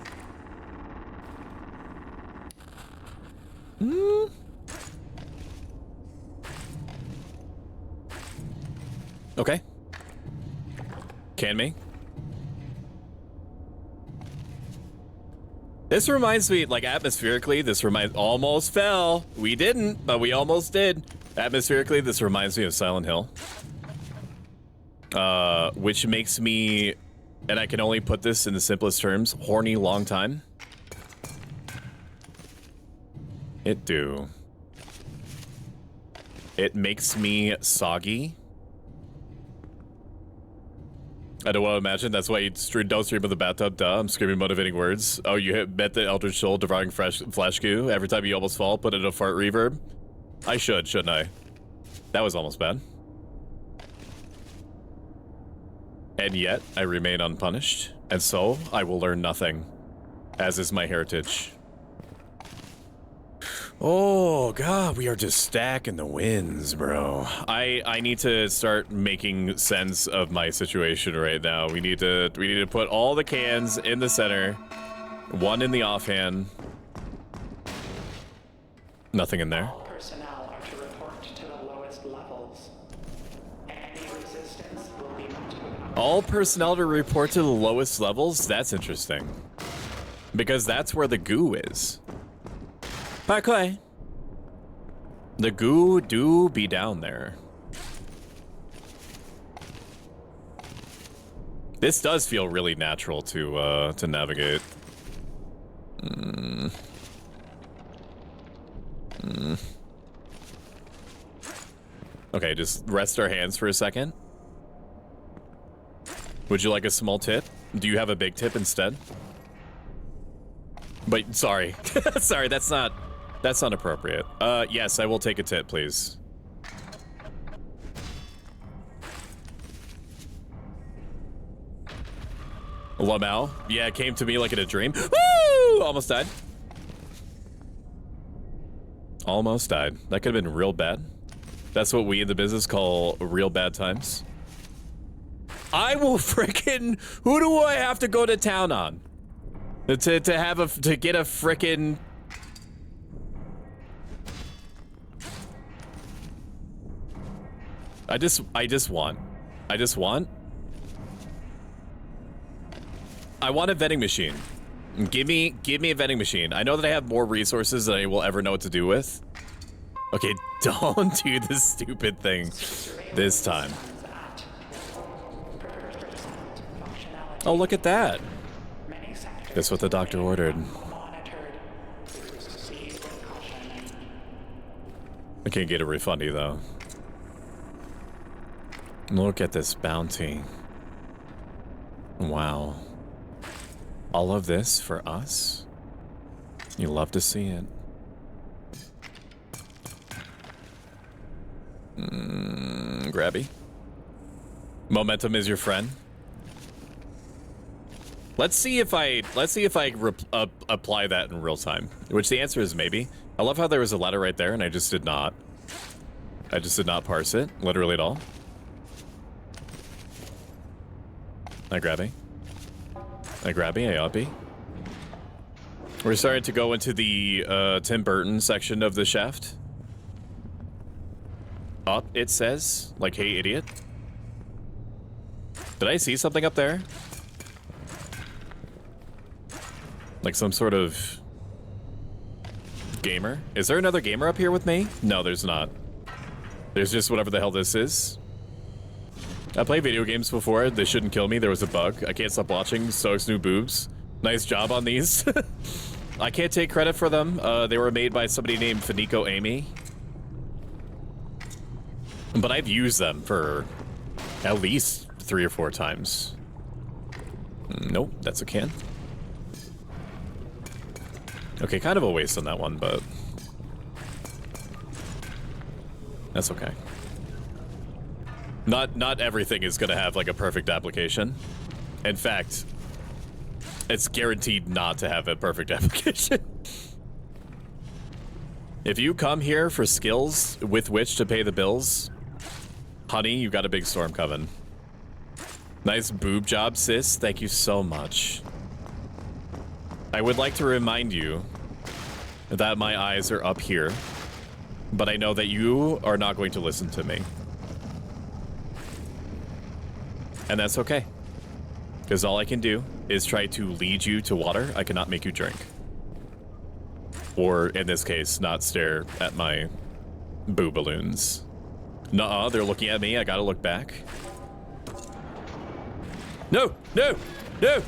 Speaker 1: Okay. Can me. This reminds me, like, atmospherically, this reminds... Almost fell. We didn't, but we almost did. Atmospherically, this reminds me of Silent Hill. Which makes me... And I can only put this in the simplest terms. Horny long time. It do. It makes me soggy. I don't want to imagine. That's why you don't stream with the bathtub. Duh. I'm screaming motivating words. Oh, you met the Eldritch Soul devouring flash goo. Every time you almost fall, put in a fart reverb. I should, shouldn't I? That was almost bad. And yet, I remain unpunished. And so, I will learn nothing. As is my heritage. Oh, God, we are just stacking the wins, bro. I need to start making sense of my situation right now. We need to put all the cans in the center. One in the offhand. Nothing in there.
Speaker 2: All personnel are to report to the lowest levels. Any resistance will be met with...
Speaker 1: All personnel to report to the lowest levels? That's interesting. Because that's where the goo is. Okay. The goo do be down there. This does feel really natural to navigate. Okay, just rest our hands for a second. Would you like a small tip? Do you have a big tip instead? But sorry. Sorry, that's not appropriate. Yes, I will take a tip, please. Lamau? Yeah, it came to me like in a dream. Woo! Almost died. Almost died. That could have been real bad. That's what we in the business call real bad times. I will frickin'... Who do I have to go to town on? To get a frickin'... I just want a vending machine. Give me a vending machine. I know that I have more resources than I will ever know what to do with. Okay, don't do this stupid thing this time. Oh, look at that. That's what the doctor ordered. I can't get a refundy though. Look at this bounty. Wow. All of this for us? You love to see it. Grabby. Momentum is your friend. Let's see if I apply that in real time. Which the answer is maybe. I love how there was a letter right there, and I just did not parse it literally at all. I grabby. I uppy. We're starting to go into the Tim Burton section of the shaft. Up, it says. Like, hey, idiot. Did I see something up there? Like some sort of gamer? Is there another gamer up here with me? No, there's not. There's just whatever the hell this is. I played video games before. They shouldn't kill me. There was a bug. I can't stop watching Stoic's new boobs. Nice job on these. I can't take credit for them. They were made by somebody named Fanico Amy. But I've used them for at least 3 or 4 times. Nope, that's a can. Okay, kind of a waste on that one, but that's okay. Not everything is gonna have like a perfect application. In fact, it's guaranteed not to have a perfect application. If you come here for skills with which to pay the bills, honey, you got a big storm coming. Nice boob job, sis. Thank you so much. I would like to remind you that my eyes are up here, but I know that you are not going to listen to me. And that's okay. Because all I can do is try to lead you to water. I cannot make you drink. Or, in this case, not stare at my boo balloons. Nuh-uh, they're looking at me. I gotta look back. No! No! No!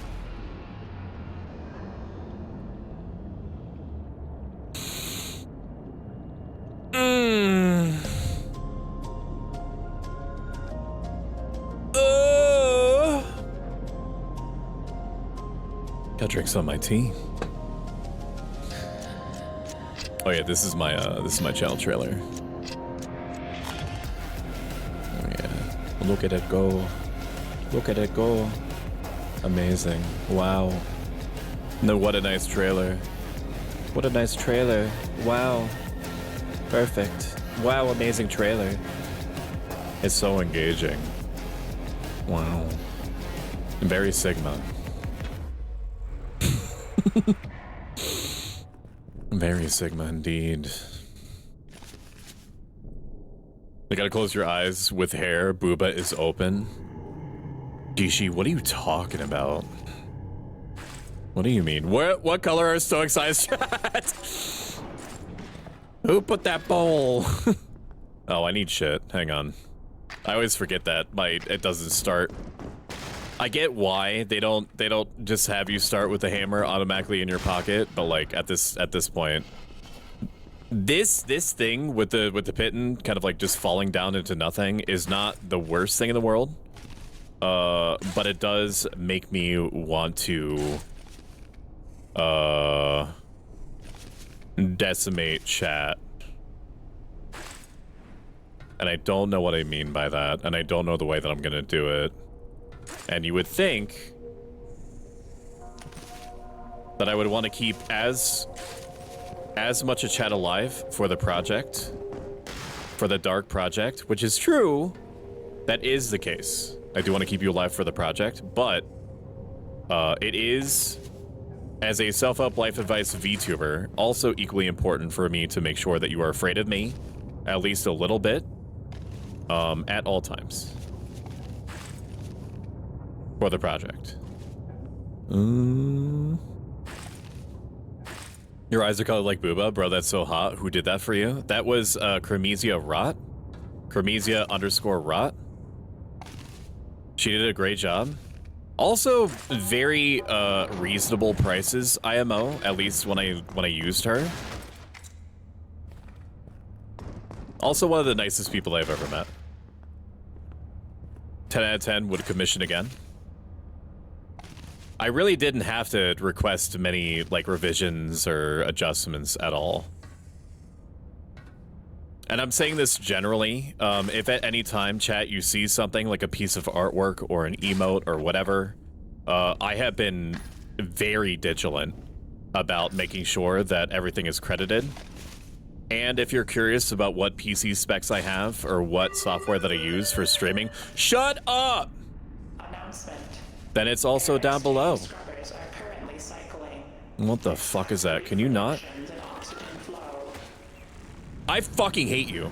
Speaker 1: Got drinks on my tea. Oh yeah, this is my channel trailer. Oh yeah. Look at it go. Look at it go. Amazing. Wow. No, what a nice trailer. What a nice trailer. Wow. Perfect. Wow, amazing trailer. It's so engaging. Wow. Very Sigma. Very Sigma indeed. You gotta close your eyes with hair. Booba is open. Gishi, what are you talking about? What do you mean? What color are Stoic's eyes? Who put that bowl? Oh, I need shit. Hang on. I always forget that it doesn't start. I get why they don't just have you start with the hammer automatically in your pocket, but like at this point, This thing with the pitten kind of like just falling down into nothing is not the worst thing in the world. But it does make me want to decimate chat. And I don't know what I mean by that, and I don't know the way that I'm gonna do it. And you would think that I would want to keep as much a chat alive for the project, for the Dark Project, which is true. That is the case. I do want to keep you alive for the project, but it is, as a self-help life advice VTuber, also equally important for me to make sure that you are afraid of me, at least a little bit, at all times. For the project. Your eyes are colored like Booba, bro. That's so hot. Who did that for you? That was Cremesia Rot. Cremesia_Rot. She did a great job. Also, very reasonable prices, IMO. At least when I used her. Also, one of the nicest people I've ever met. 10 out of 10 would commission again. I really didn't have to request many like revisions or adjustments at all. And I'm saying this generally. If at any time, chat, you see something like a piece of artwork or an emote or whatever, I have been very vigilant about making sure that everything is credited. And if you're curious about what PC specs I have or what software that I use for streaming, shut up!
Speaker 2: Announcement.
Speaker 1: Then it's also down below.
Speaker 2: Scrubbers are currently cycling.
Speaker 1: What the fuck is that? Can you not?
Speaker 2: And oxygen flow.
Speaker 1: I fucking hate you.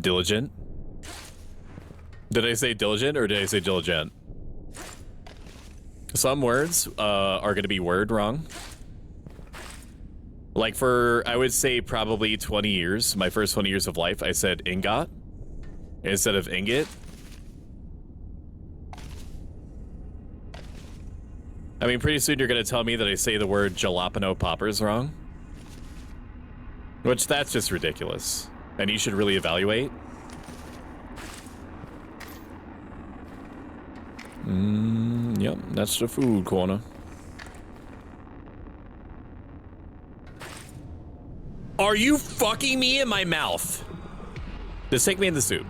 Speaker 1: Diligent? Did I say diligent or did I say diligent? Some words are going to be word wrong. Like for, I would say probably 20 years, my first 20 years of life, I said ingot instead of ingot. I mean, pretty soon you're going to tell me that I say the word jalapeno poppers wrong. Which, that's just ridiculous. And you should really evaluate. Yep, that's the food corner. Are you fucking me in my mouth? Just take me in the soup.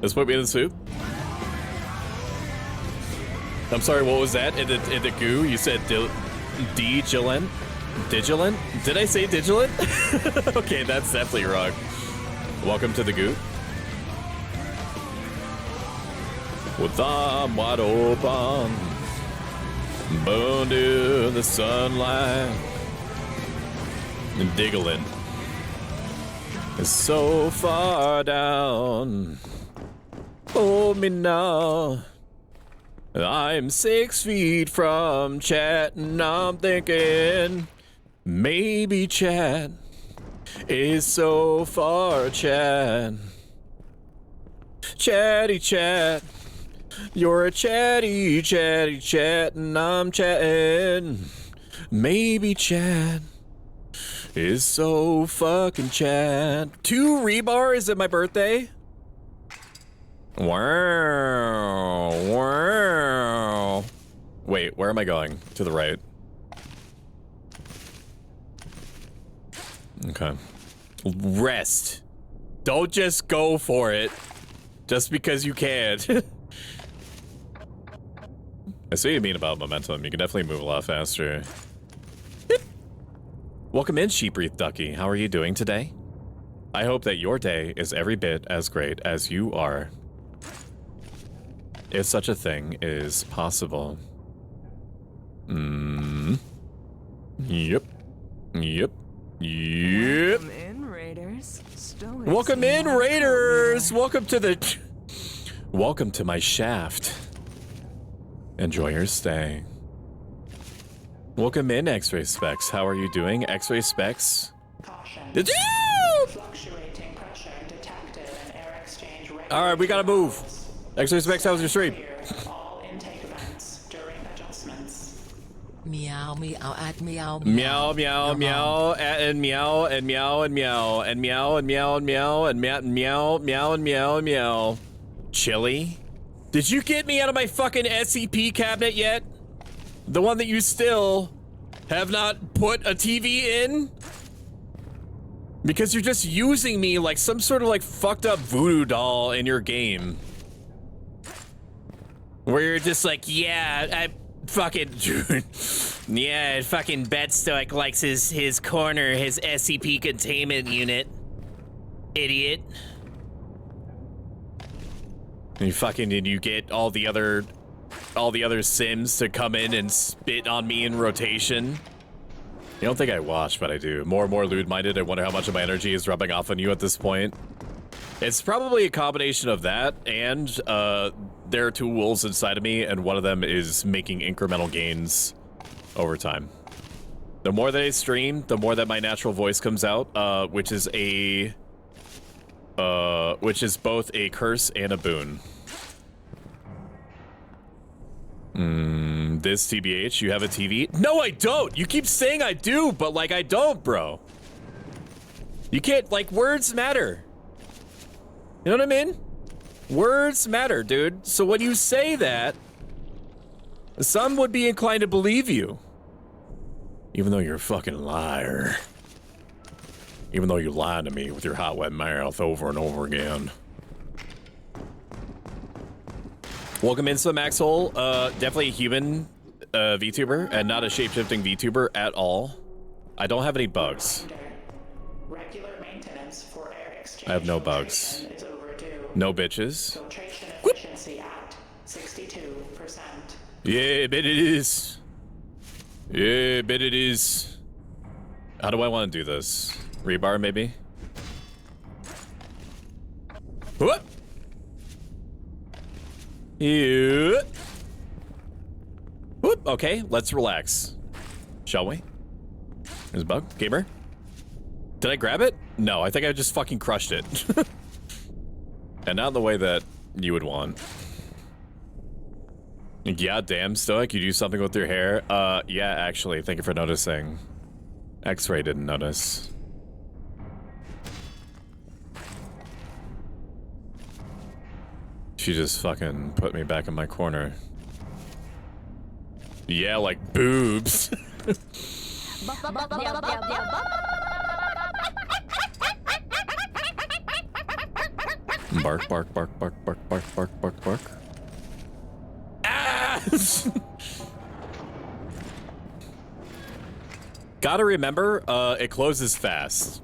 Speaker 1: Just put me in the soup. I'm sorry, what was that? In the goo, you said digilant? Digilant? Did I say digilant? Okay, that's definitely wrong. Welcome to the goo. With arm wide open, under the sunlight, and diggling is so far down. Hold me now. I'm 6 feet from chat, and I'm thinking maybe chat is so far, chat. Chatty chat. You're a chatty, chatty chat, and I'm chatting. Maybe chat is so fucking chat. 2 rebars at my birthday? Wow. Wow. Wait, where am I going? To the right. Okay. Rest. Don't just go for it. Just because you can. I see what you mean about momentum. You can definitely move a lot faster. Welcome in, Sheep-Wreath Ducky. How are you doing today? I hope that your day is every bit as great as you are. If such a thing is possible. Yep. Yep. Yep.
Speaker 3: Welcome in, Raiders. Stoic.
Speaker 1: Welcome in, Raiders! Welcome to the... Welcome to my shaft. Enjoy your stay. Welcome in, X-Ray Specs. How are you doing, X-Ray Specs?
Speaker 2: Caution.
Speaker 1: Did you?
Speaker 2: Fluctuating pressure detected in area
Speaker 1: All right, we gotta move. X-Ray Specs, how was your stream?
Speaker 2: All intake vents during adjustments.
Speaker 3: Meow, meow, at meow,
Speaker 1: Meow, meow, meow, and meow, and meow, and meow, and meow, and meow, and meow, and meow, and meow, meow, and meow, and meow. Chili? Did you get me out of my fucking SCP cabinet yet? The one that you still have not put a TV in? Because you're just using me like some sort of like fucked up voodoo doll in your game. Where you're just like, yeah, I fucking, yeah, fucking Bet Stoic likes his corner, his SCP containment unit. Idiot. And you get all the other Sims to come in and spit on me in rotation. You don't think I watch, but I do. More and more lewd-minded. I wonder how much of my energy is rubbing off on you at this point. It's probably a combination of that, and there are two wolves inside of me, and one of them is making incremental gains over time. The more that I stream, the more that my natural voice comes out, which is both a curse and a boon. This TBH, you have a TV? No, I don't! You keep saying I do, but like I don't, bro. You can't, like, words matter. You know what I mean? Words matter, dude. So when you say that, some would be inclined to believe you. Even though you're a fucking liar. Even though you lied to me with your hot, wet mouth over and over again. Welcome in, Maxhole. Definitely a human VTuber and not a shape-shifting VTuber at all. I don't have any bugs.
Speaker 2: Regular maintenance for air exchange
Speaker 1: I have no bugs.
Speaker 2: is overdue.
Speaker 1: No bitches.
Speaker 2: Filtration efficiency at 62%.
Speaker 1: Yeah, bet it is. Yeah, bet it is. How do I want to do this? Rebar, maybe? What? Yeah. Whoop. Okay, let's relax. Shall we? There's a bug. Gamer? Did I grab it? No, I think I just fucking crushed it. And not in the way that you would want. Yeah, damn, Stoic, you do something with your hair? Yeah, actually, thank you for noticing. X-Ray didn't notice. She just fucking put me back in my corner. Yeah, like boobs. Bark, bark, bark, bark, bark, bark, bark, bark, bark. Ah! Gotta remember, it closes fast.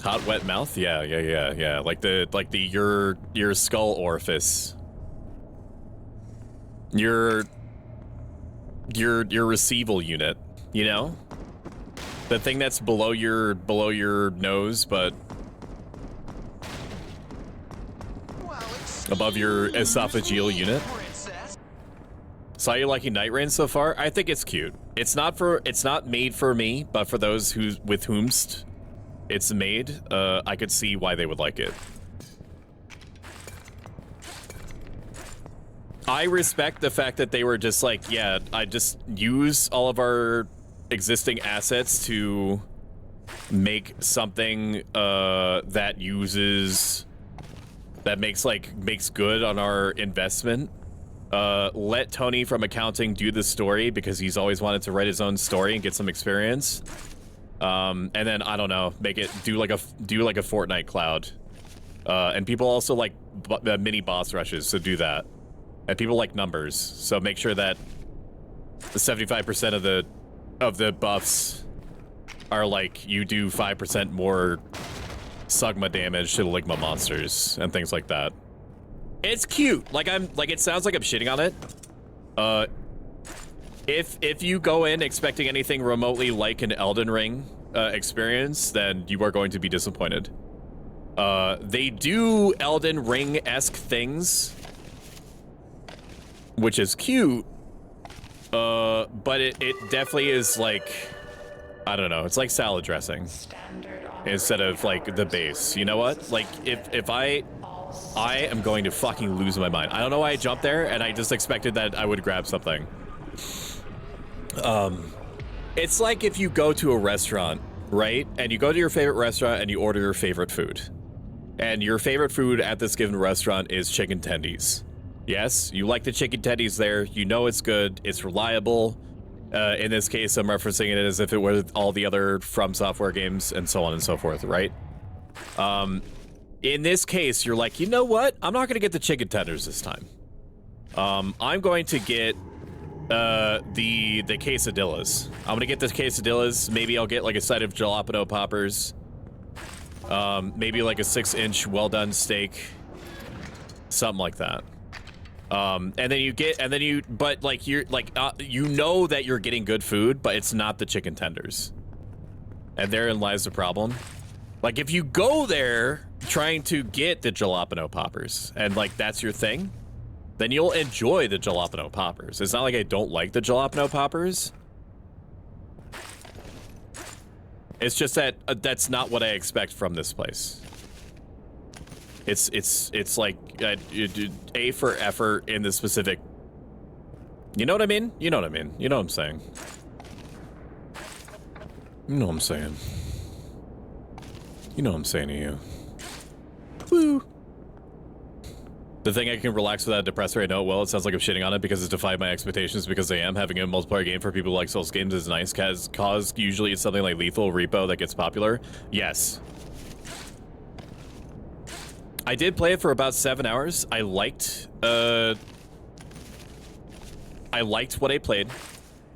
Speaker 1: Hot, wet mouth? Yeah. Like your skull orifice. Your receival unit, you know? The thing that's below your nose, but above your esophageal unit. Saw you liking Night Rain so far? I think it's cute. It's not made for me, but for those with whomst it's made, I could see why they would like it. I respect the fact that they were just like, yeah, I just use all of our existing assets to make something that makes good on our investment. Let Tony from accounting do the story because he's always wanted to write his own story and get some experience. And then I don't know, do like a Fortnite cloud. And people also like mini boss rushes, so do that. And people like numbers, so make sure that the 75% of the buffs are like you do 5% more Sugma damage to the Ligma monsters and things like that. It's cute. It sounds like I'm shitting on it. If you go in expecting anything remotely like an Elden Ring experience, then you are going to be disappointed. They do Elden Ring-esque things, which is cute, but it definitely is like, I don't know, it's like salad dressing instead of like the base. You know what? Like if I I am going to fucking lose my mind. I don't know why I jumped there, and I just expected that I would grab something. It's like if you go to a restaurant, right? And you go to your favorite restaurant and you order your favorite food. And your favorite food at this given restaurant is chicken tendies. Yes, you like the chicken tendies there. You know it's good. It's reliable. In this case, I'm referencing it as if it were all the other From Software games and so on and so forth, right? In this case, you're like, you know what? I'm not going to get the chicken tenders this time. I'm going to get the quesadillas. I'm going to get the quesadillas. Maybe I'll get like a side of jalapeno poppers. Maybe like a 6-inch well-done steak. Something like that. And then you but like you're like, you know that you're getting good food, but it's not the chicken tenders. And therein lies the problem. Like if you go there trying to get the jalapeno poppers and like that's your thing, then you'll enjoy the jalapeno poppers. It's not like I don't like the jalapeno poppers. It's just that that's not what I expect from this place. It's like A for effort in the specific. You know what I mean? You know what I mean? You know what I'm saying? You know what I'm saying? You know what I'm saying to you. Woo! The thing I can relax without a depressor, I know it well. It sounds like I'm shitting on it because it's defied my expectations because I am. Having a multiplayer game for people who like Souls games is nice, cause usually it's something like Lethal Repo that gets popular. Yes. I did play it for about 7 hours. I liked what I played.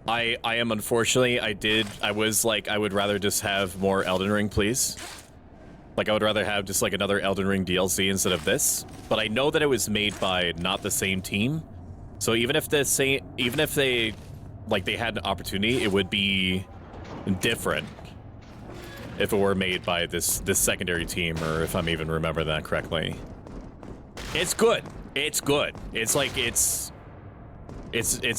Speaker 1: I am unfortunately, I was like, I would rather just have more Elden Ring, please. Like, I would rather have just like another Elden Ring DLC instead of this. But I know that it was made by not the same team. So even if they like they had an opportunity, it would be different if it were made by this secondary team, or if I'm even remembering that correctly. It's good. It's good. It's like it's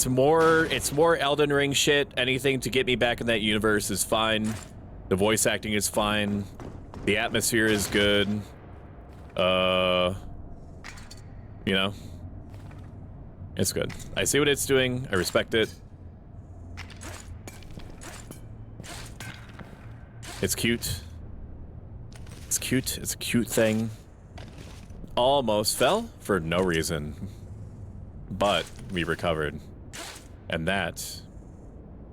Speaker 1: more Elden Ring shit. Anything to get me back in that universe is fine. The voice acting is fine. The atmosphere is good. You know, it's good. I see what it's doing. I respect it. It's cute. It's cute. It's a cute thing. Almost fell for no reason. But we recovered. And that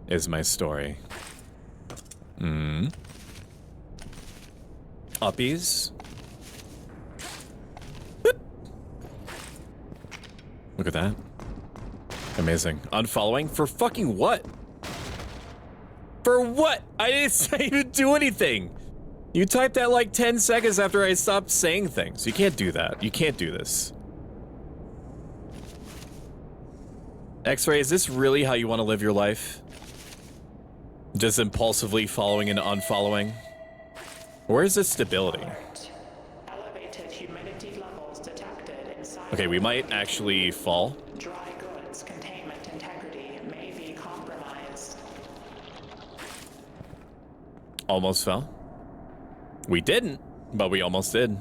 Speaker 1: is my story. Uppies. Look at that. Amazing. Unfollowing? For fucking what? For what? I didn't even do anything. You typed that like 10 seconds after I stopped saying things. You can't do that. You can't do this. X-Ray, is this really how you want to live your life? Just impulsively following and unfollowing? Where is this stability?
Speaker 2: Elevated humidity levels detected inside.
Speaker 1: Okay, we might actually fall.
Speaker 2: Dry goods containment integrity may be compromised.
Speaker 1: Almost fell. We didn't, but we almost did.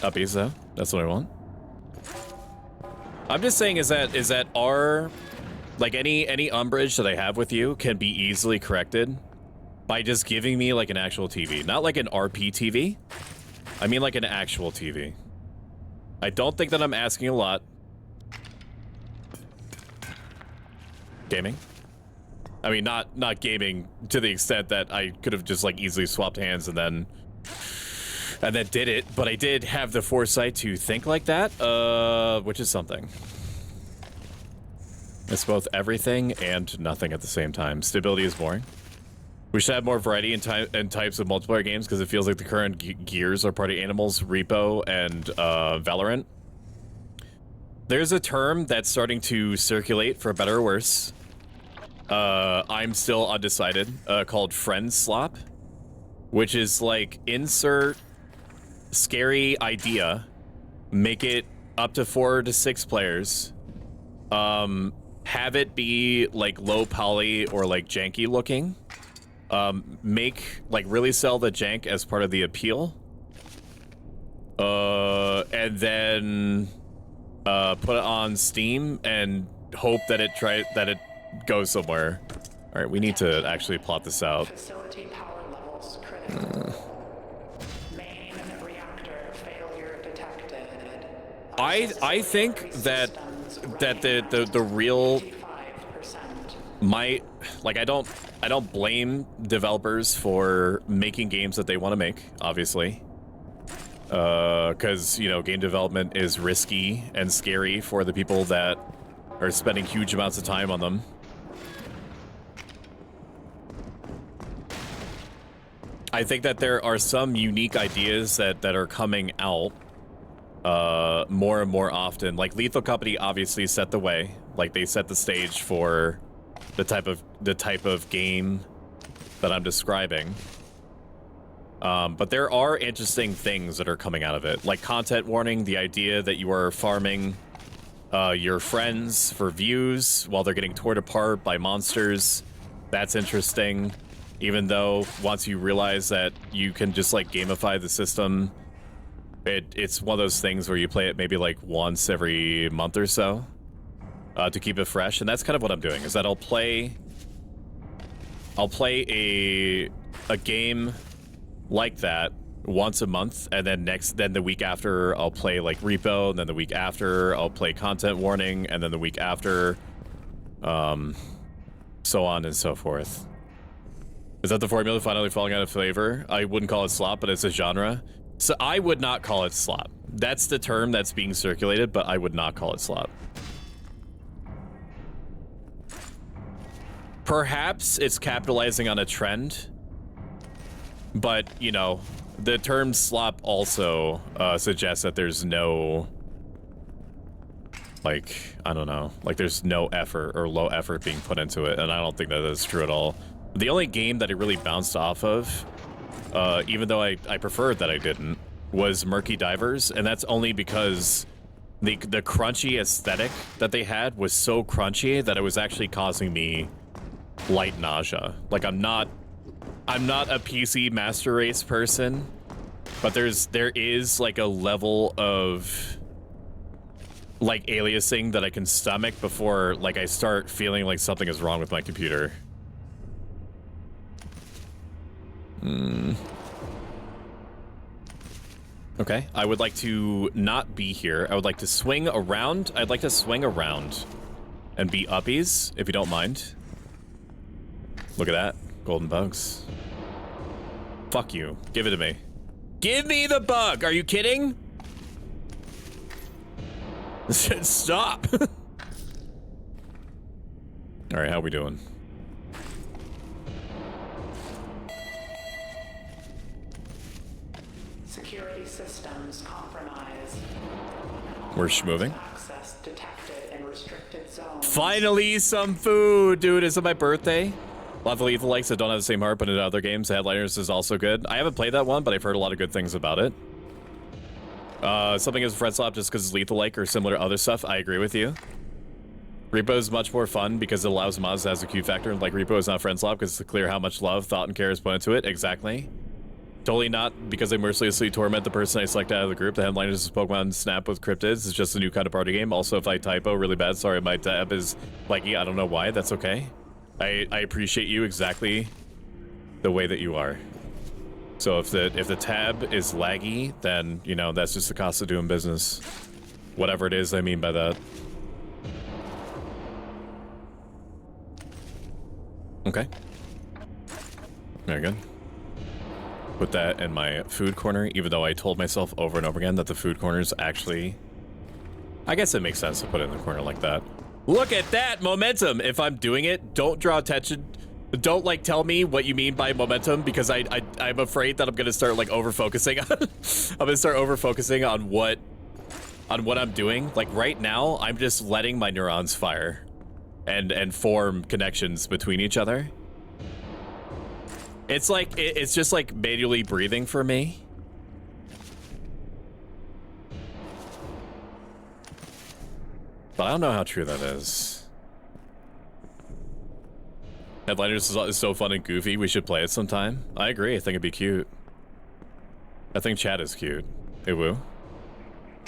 Speaker 1: Uppies though, that's what I want. I'm just saying is that our, like any umbrage that I have with you can be easily corrected by just giving me like an actual TV. Not like an RP TV. I mean like an actual TV. I don't think that I'm asking a lot. Gaming? I mean, not gaming to the extent that I could have just like easily swapped hands and then did it, but I did have the foresight to think like that, which is something. It's both everything and nothing at the same time. Stability is boring. We should have more variety in types of multiplayer games because it feels like the current gears are Party Animals, Repo, and Valorant. There's a term that's starting to circulate, for better or worse. I'm still undecided, called friend slop, which is like insert scary idea, make it up to 4 to 6 players, have it be like low poly or like janky looking, make, like, really sell the jank as part of the appeal. And then put it on Steam and hope that it goes somewhere. All right, we need to actually plot this out.
Speaker 2: Facility power levels critical. Main reactor failure detected.
Speaker 1: I think that the real
Speaker 2: 55%.
Speaker 1: might, like, I don't blame developers for making games that they want to make, obviously. Because, you know, game development is risky and scary for the people that are spending huge amounts of time on them. I think that there are some unique ideas that are coming out more and more often. Like, Lethal Company obviously set the way. Like, they set the stage for the type of game that I'm describing. But there are interesting things that are coming out of it, like content warning, the idea that you are farming your friends for views while they're getting torn apart by monsters. That's interesting, even though once you realize that you can just, like, gamify the system, it's one of those things where you play it maybe like once every month or so to keep it fresh. And that's kind of what I'm doing, is that I'll play a game like that once a month, and then the week after I'll play, like, Repo, and then the week after I'll play Content Warning, and then the week after so on and so forth. Is that the formula finally falling out of flavor? I wouldn't call it slop, but it's a genre. So I would not call it slop. That's the term that's being circulated, but I would not call it slop. Perhaps it's capitalizing on a trend, but, you know, the term slop also suggests that there's no, like, I don't know, like, there's no effort or low effort being put into it, and I don't think that is true at all. The only game that it really bounced off of, even though I preferred that I didn't, was Murky Divers, and that's only because the crunchy aesthetic that they had was so crunchy that it was actually causing me light nausea. Like, I'm not a PC Master Race person, but there is like a level of, like, aliasing that I can stomach before, like, I start feeling like something is wrong with my computer. Okay, I would like to not be here. I would like to swing around. I'd like to swing around and be uppies, if you don't mind. Look at that. Golden bugs. Fuck you. Give it to me. Give me the bug! Are you kidding? Stop! Alright, how we doing?
Speaker 2: Security systems compromised.
Speaker 1: We're schmoving.
Speaker 2: Access detected in restricted zones.
Speaker 1: Finally, some food! Dude, is it my birthday? A lot of lethal likes that don't have the same heart, but in other games, the Headliners is also good. I haven't played that one, but I've heard a lot of good things about it. Something as a Fred Slap just because it's lethal like or similar to other stuff. I agree with you. Repo is much more fun because it allows mods to have a Q factor. Like, Repo is not Friend Slap because it's clear how much love, thought, and care is put into it. Exactly. Totally not because I mercilessly torment the person I select out of the group. The Headliners is Pokemon Snap with cryptids. It's just a new kind of party game. Also, if I typo really bad, sorry, my tab is laggy. I don't know why. That's okay. I appreciate you exactly the way that you are. So if the tab is laggy, then, you know, that's just the cost of doing business. Whatever it is I mean by that. Okay. Very good. Put that in my food corner, even though I told myself over and over again that the food corner is actually... I guess it makes sense to put it in the corner like that. Look at that momentum! If I'm doing it, don't draw attention. Don't, like, tell me what you mean by momentum, because I'm afraid that I'm gonna start, like, over-focusing on... I'm gonna start over-focusing on what I'm doing. Like, right now, I'm just letting my neurons fire and form connections between each other. It's like, it's just like manually breathing for me. But I don't know how true that is. Headliners is so fun and goofy. We should play it sometime. I agree. I think it'd be cute. I think chat is cute. Hey, woo.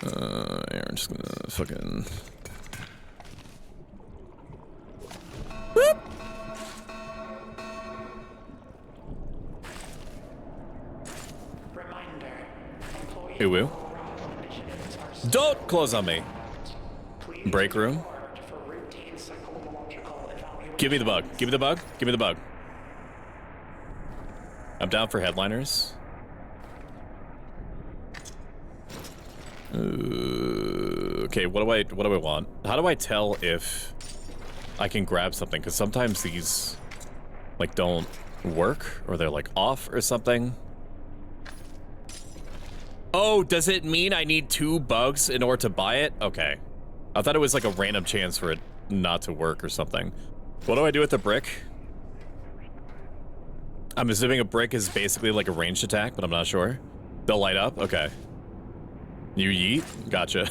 Speaker 1: Yeah, I'm just gonna fucking... Boop.
Speaker 2: Reminder.
Speaker 1: Hey, woo. Don't close on me. Break room. Give me the bug. Give me the bug. Give me the bug. I'm down for headliners. Okay, what do I want? How do I tell if I can grab something? Because sometimes these like don't work, or they're like off or something. Oh, does it mean I need 2 bugs in order to buy it? Okay. I thought it was like a random chance for it not to work or something. What do I do with the brick? I'm assuming a brick is basically like a ranged attack, but I'm not sure. They'll light up? Okay. You yeet? Gotcha.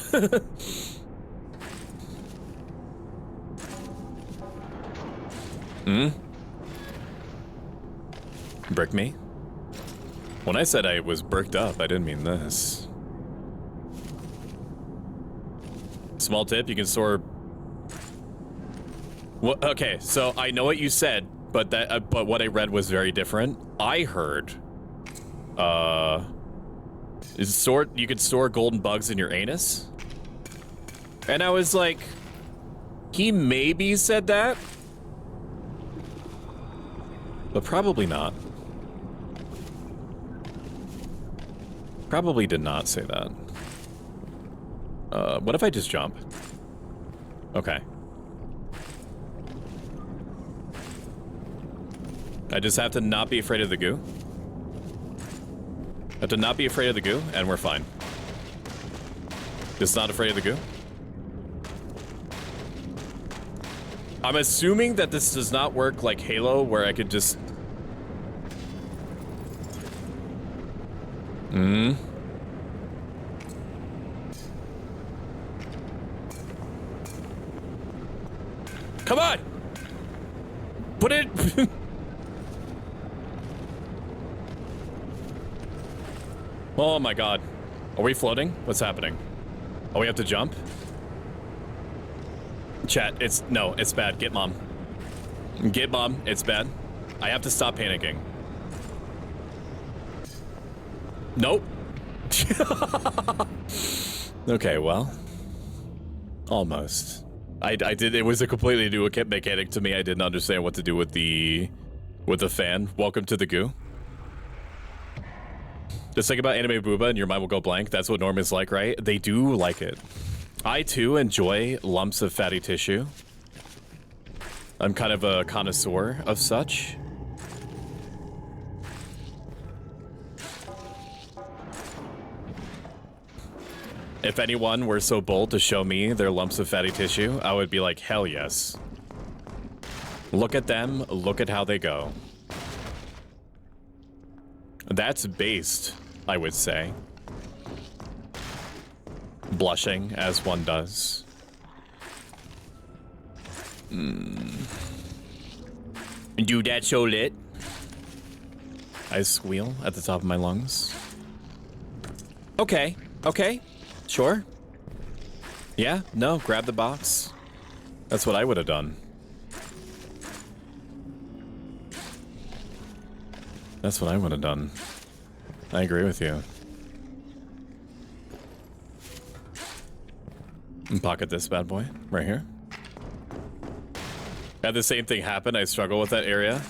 Speaker 1: Brick me? When I said I was bricked up, I didn't mean this. Small tip, you can store... Well, okay, so I know what you said, but that but what I read was very different. I heard... you could store golden bugs in your anus? And I was like... He maybe said that? But probably not. Probably did not say that. What if I just jump? Okay. I just have to not be afraid of the goo. I have to not be afraid of the goo, and we're fine. Just not afraid of the goo. I'm assuming that this does not work like Halo, where I could just... Come on! Put it... Oh my god. Are we floating? What's happening? Oh, we have to jump? Chat, no, it's bad. Get mom. Get mom, it's bad. I have to stop panicking. Nope. Okay, well. Almost. I did, it was a completely new mechanic to me. I didn't understand what to do with the fan. Welcome to the goo. Just think about anime booba and your mind will go blank. That's what Norman's like, right? They do like it. I too enjoy lumps of fatty tissue. I'm kind of a connoisseur of such. If anyone were so bold to show me their lumps of fatty tissue, I would be like, hell yes. Look at them, look at how they go. That's based, I would say. Blushing, as one does. Dude, that's so lit. I squeal at the top of my lungs. Okay, okay. Sure. Yeah, no, grab the box. That's what I would have done. That's what I would have done. I agree with you. And pocket this bad boy right here. Had the same thing happen. I struggle with that area.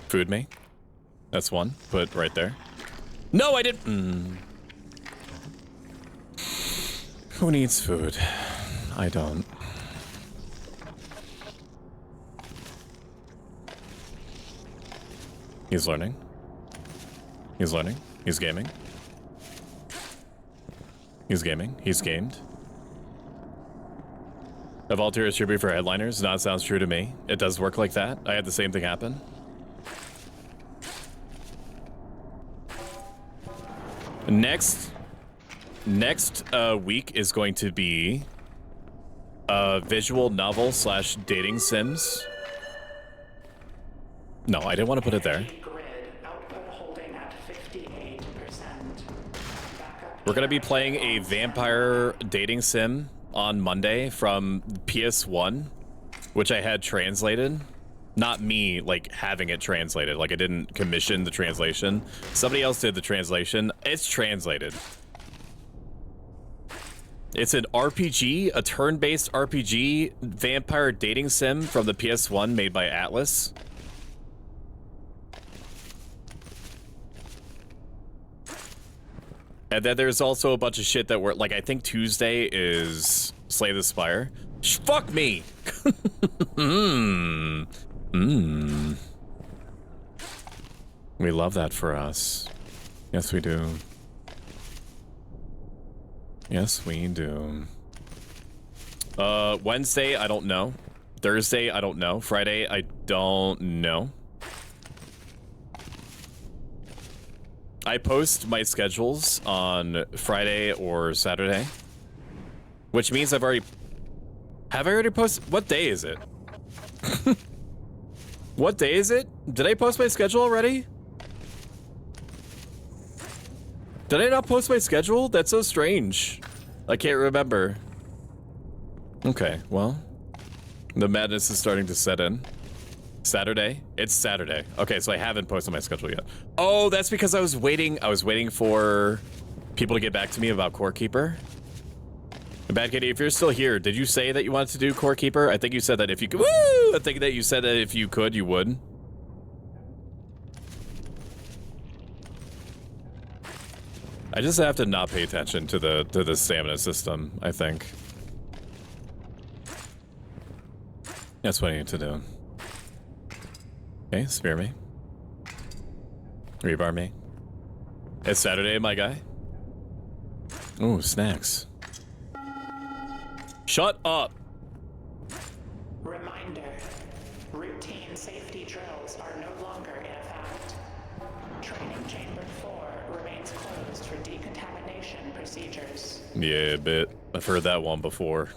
Speaker 1: Food me. That's one. Put right there. No, I didn't. Who needs food? I don't. He's learning. He's learning. He's gaming. He's gaming. He's gamed. A volunteer should be for headliners. That sounds true to me. It does work like that. I had the same thing happen. Next week is going to be Visual novel / dating sims. No, I didn't want to put it there. We're going to be playing a vampire dating sim on Monday from PS1, which I had translated. Not me, like, having it translated. Like, I didn't commission the translation. Somebody else did the translation. It's translated. It's an RPG, a turn-based RPG vampire dating sim from the PS1 made by Atlas. And then there's also a bunch of shit that we're like, I think Tuesday is Slay the Spire. Fuck me. We love that for us. Yes, we do. Yes, we do. Wednesday, I don't know. Thursday, I don't know. Friday, I don't know. I post my schedules on Friday or Saturday, which means I've already... Have I already posted? What day is it? What day is it? Did I post my schedule already? Did I not post my schedule? That's so strange. I can't remember. Okay, well, the madness is starting to set in. Saturday? It's Saturday. Okay, so I haven't posted my schedule yet. Oh, that's because I was waiting for people to get back to me about Core Keeper. Bad Kitty, if you're still here, did you say that you wanted to do Core Keeper? I think you said that if you could. Woo! I think that you said that if you could, you would. I just have to not pay attention to the stamina system, I think. That's what I need to do. Okay, spear me. Rebar me. It's Saturday, my guy. Ooh, snacks. Shut up!
Speaker 2: Reminder, routine safety drills are no longer in effect. Training Chamber 4 remains closed for decontamination procedures.
Speaker 1: Yeah, a bit. I've heard that one before.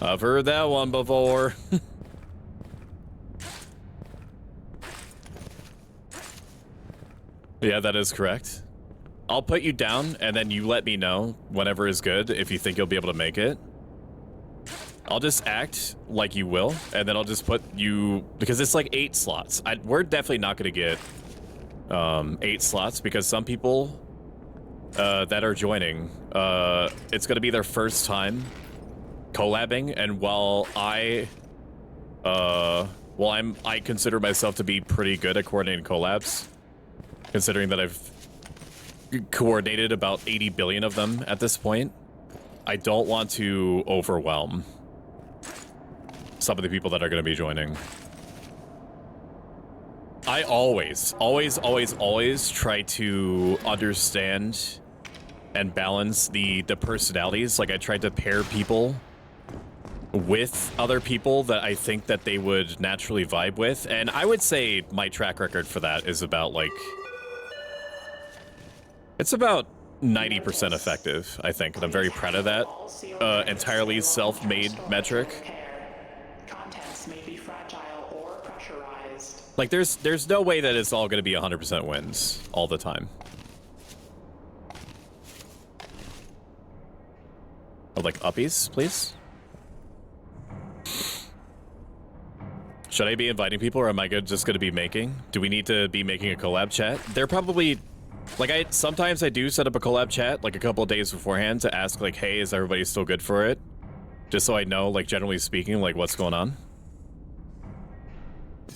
Speaker 1: I've heard that one before. Yeah, that is correct. I'll put you down, and then you let me know whenever is good if you think you'll be able to make it. I'll just act like you will, and then I'll just put you... Because it's like 8 slots. We're definitely not going to get 8 slots, because some people that are joining, it's going to be their first time collabing, and while I consider myself to be pretty good at coordinating collabs, considering that I've coordinated about 80 billion of them at this point, I don't want to overwhelm some of the people that are going to be joining. I always try to understand and balance the personalities. Like, I tried to pair people with other people that I think that they would naturally vibe with, and I would say my track record for that is about, like, it's about 90% effective, I think, and I'm very proud of that. Entirely self-made metric.
Speaker 2: Contents may be fragile or pressurized.
Speaker 1: Like, there's no way that it's all going to be 100% wins all the time. I'd like uppies, please. Should I be inviting people, or am I just going to be making? Do we need to be making a collab chat? They're probably... Like, sometimes I do set up a collab chat, like, a couple of days beforehand to ask, like, hey, is everybody still good for it? Just so I know, like, generally speaking, like, what's going on.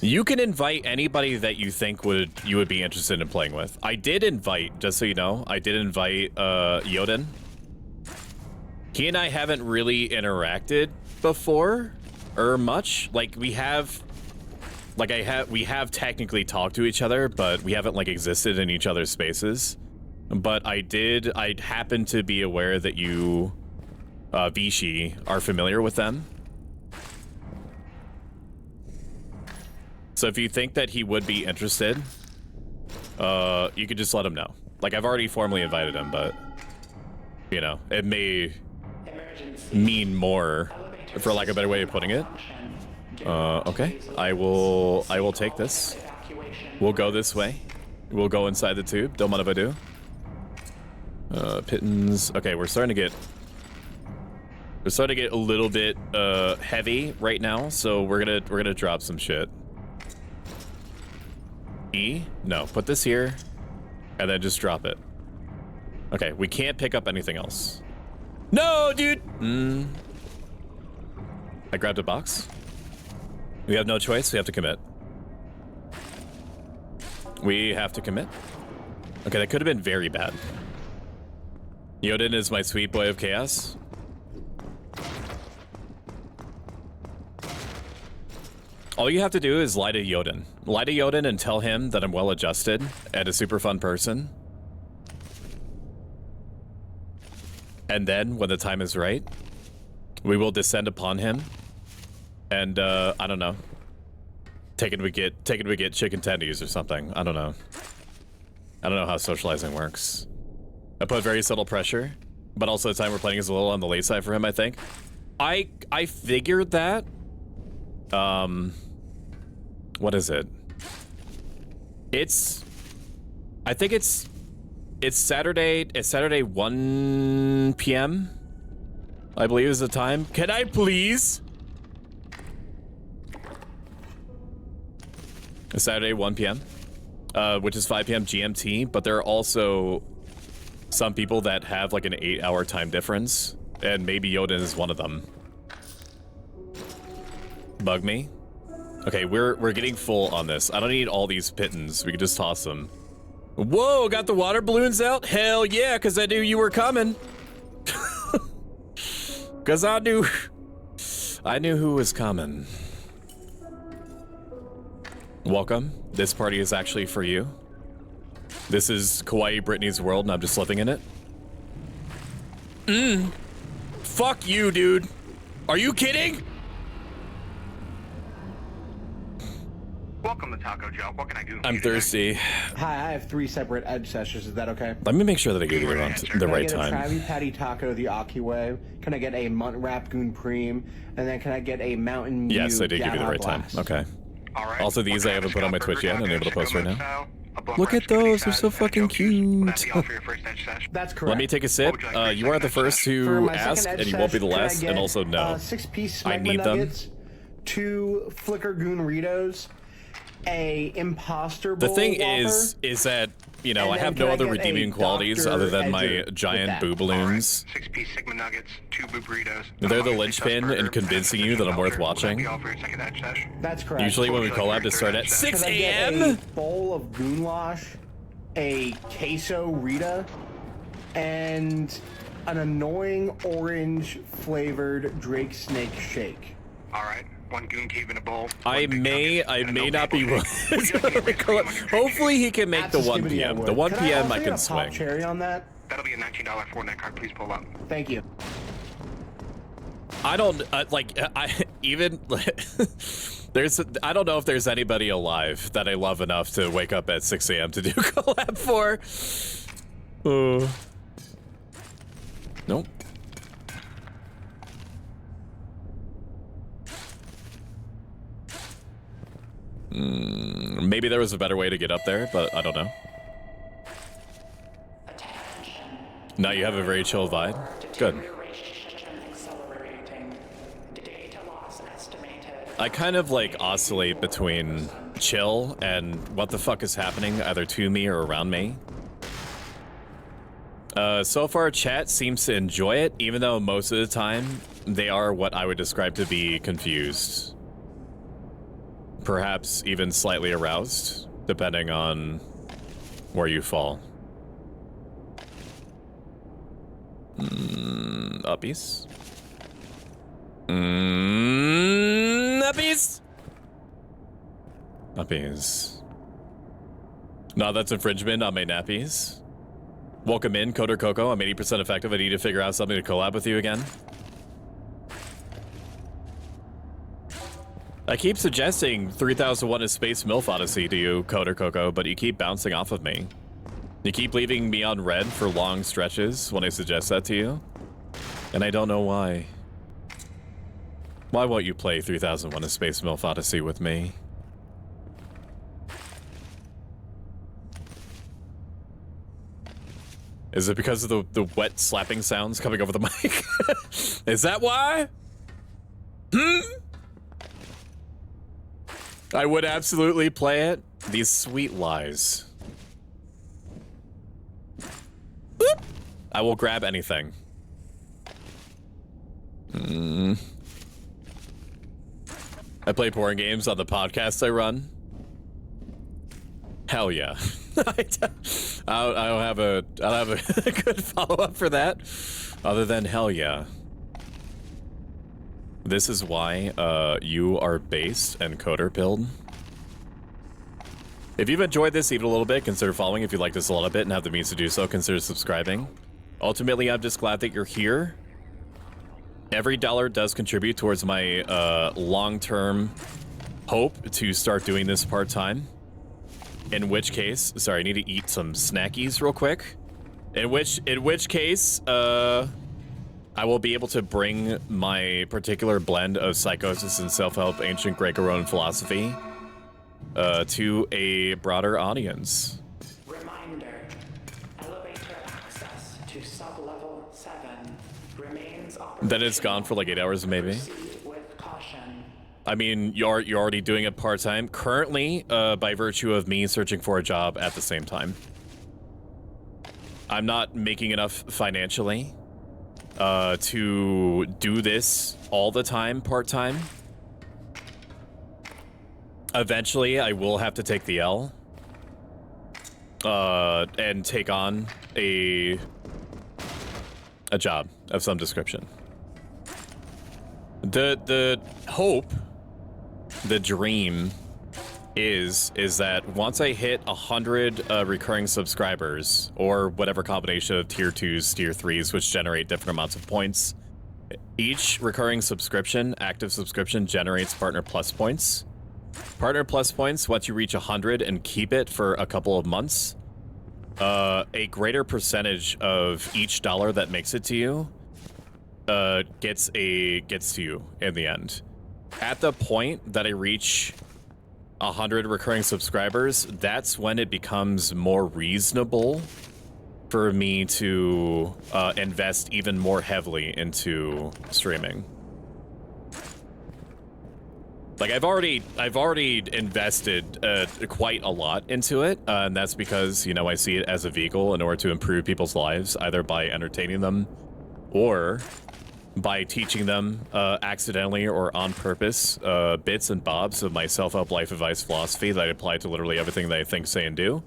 Speaker 1: You can invite anybody that you think you would be interested in playing with. I did invite, just so you know, I did invite Yoden. He and I haven't really interacted before, or much. Like, we have... Like, we have technically talked to each other, but we haven't, like, existed in each other's spaces. But I happen to be aware that you, Vichy, are familiar with them. So if you think that he would be interested, you could just let him know. Like, I've already formally invited him, but, you know, it may mean more, for lack of a better way of putting it. Okay, I will take this. We'll go this way. We'll go inside the tube. Don't mind if I do. Pittons. Okay, we're starting to get a little bit heavy right now, so we're gonna drop some shit. E? No, put this here, and then just drop it. Okay, we can't pick up anything else. No, dude! I grabbed a box. We have no choice, we have to commit. We have to commit. Okay, that could have been very bad. Yoden is my sweet boy of chaos. All you have to do is lie to Yoden. Lie to Yoden and tell him that I'm well adjusted and a super fun person. And then, when the time is right, we will descend upon him. And, I don't know. Take him to get chicken tendies or something. I don't know. I don't know how socializing works. I put very subtle pressure, but also the time we're playing is a little on the late side for him, I think. I figured that. What is it? I think it's Saturday. It's Saturday 1 p.m. I believe is the time. Can I please? It's Saturday 1 p.m. Which is 5 p.m. GMT, but there are also some people that have like an 8-hour time difference, and maybe Yoden is one of them. Bug me. Okay, we're getting full on this. I don't need all these pittons. We can just toss them. Whoa, got the water balloons out? Hell yeah, because I knew you were coming. Because I knew who was coming. Welcome. This party is actually for you. This is Kawaii Britney's world, and I'm just living in it. Fuck you, dude. Are you kidding?
Speaker 5: Welcome to Taco Joe. What can I do?
Speaker 1: I'm thirsty.
Speaker 6: Hi, I have 3 separate edge sessions. Is that okay?
Speaker 1: Let me make sure that I give you the right
Speaker 6: Can I get a
Speaker 1: time.
Speaker 6: Krabby Patty Taco the Aki way? Can I get a Munt Wrap Goon Preem? And then can I get a Mountain Dew?
Speaker 1: Yes, I did give you the right time. Okay.
Speaker 5: All right.
Speaker 1: Also, these I haven't put on my Twitch yet. I'm able to post right now.
Speaker 5: Style,
Speaker 1: Look at those. They're so fucking cute.
Speaker 6: That's correct.
Speaker 1: Let me take a sip. You are the first
Speaker 6: For
Speaker 1: to
Speaker 6: my
Speaker 1: ask,
Speaker 6: second edge
Speaker 1: and you won't be the
Speaker 6: sesh, can I
Speaker 1: last.
Speaker 6: get,
Speaker 1: And also, no.
Speaker 6: 6-piece
Speaker 1: I
Speaker 6: Smegma
Speaker 1: need them.
Speaker 6: nuggets, 2 Flicker Goonritos, a Imposter
Speaker 1: The
Speaker 6: Bowl
Speaker 1: thing
Speaker 6: Whopper,
Speaker 1: is that, you know,
Speaker 6: and
Speaker 1: I
Speaker 6: then
Speaker 1: have
Speaker 6: can
Speaker 1: no
Speaker 6: I
Speaker 1: other
Speaker 6: get a
Speaker 1: redeeming qualities
Speaker 6: Dr.
Speaker 1: other than my
Speaker 6: Edger with
Speaker 1: giant
Speaker 6: that?
Speaker 1: boo balloons.
Speaker 5: 6-piece Sigma Nuggets, 2 Boo Burritos.
Speaker 1: They're the linchpin in convincing you that I'm worth watching.
Speaker 6: That's correct.
Speaker 1: Usually when we collab, they start at 6
Speaker 6: Can I get
Speaker 1: a.m.
Speaker 6: a bowl of Goonwash, a queso Rita, and an annoying orange flavored Drake Snake shake?
Speaker 5: All right. 1 Goon Cave in a bowl.
Speaker 1: I may not be willing to hopefully he can make the 1 p.m. The 1 p.m. I can
Speaker 6: also get a pop
Speaker 1: swing.
Speaker 6: cherry on that?
Speaker 5: That'll be a $19 Fortnite card. Please pull up.
Speaker 6: Thank you.
Speaker 1: I don't I don't know if there's anybody alive that I love enough to wake up at 6 a.m. to do collab for. Nope. Maybe there was a better way to get up there, but I don't know. Now you have a very chill vibe. Good. I kind of like oscillate between chill and what the fuck is happening either to me or around me. So far, chat seems to enjoy it, even though most of the time they are what I would describe to be confused. Perhaps even slightly aroused, depending on where you fall. Uppies. Uppies. Uppies. No, that's infringement on my nappies. Welcome in, Coder Coco. I'm 80% effective. I need to figure out something to collab with you again. I keep suggesting 3001 is Space MILF Odyssey to you, Coder Coco, but you keep bouncing off of me. You keep leaving me on red for long stretches when I suggest that to you. And I don't know why. Why won't you play 3001: A Space MILF Odyssey with me? Is it because of the wet slapping sounds coming over the mic? Is that why? I would absolutely play it. These sweet lies. Boop. I will grab anything. I play porn games on the podcast I run. Hell yeah. I don't have a good follow-up for that, other than hell yeah. This is why you are based and coder pilled. If you've enjoyed this even a little bit, consider following. If you like this a little bit and have the means to do so, consider subscribing. Ultimately, I'm just glad that you're here. Every dollar does contribute towards my long-term hope to start doing this part-time. In which case, sorry, I need to eat some snackies real quick. In which case, I will be able to bring my particular blend of psychosis and self-help, ancient Greco-Roman philosophy, to a broader audience.
Speaker 2: Reminder: elevator access to sub-level 7 remains operational.
Speaker 1: Then it's gone for like 8 hours, maybe.
Speaker 2: Proceed with caution.
Speaker 1: I mean, you're already doing it part-time. Currently, by virtue of me searching for a job at the same time. I'm not making enough financially to do this all the time part-time. Eventually, I will have to take the L and take on a job of some description. The hope, the dream is that once I hit 100 recurring subscribers, or whatever combination of tier 2s, tier 3s, which generate different amounts of points, each recurring subscription, active subscription, generates Partner Plus points. Partner Plus points, once you reach 100 and keep it for a couple of months, a greater percentage of each dollar that makes it to you gets to you in the end. At the point that I reach 100 recurring subscribers, that's when it becomes more reasonable for me to invest even more heavily into streaming. Like I've already invested quite a lot into it, and that's because, you know, I see it as a vehicle in order to improve people's lives, either by entertaining them or by teaching them accidentally or on purpose bits and bobs of my self-help life advice philosophy that I apply to literally everything that I think, say, and do.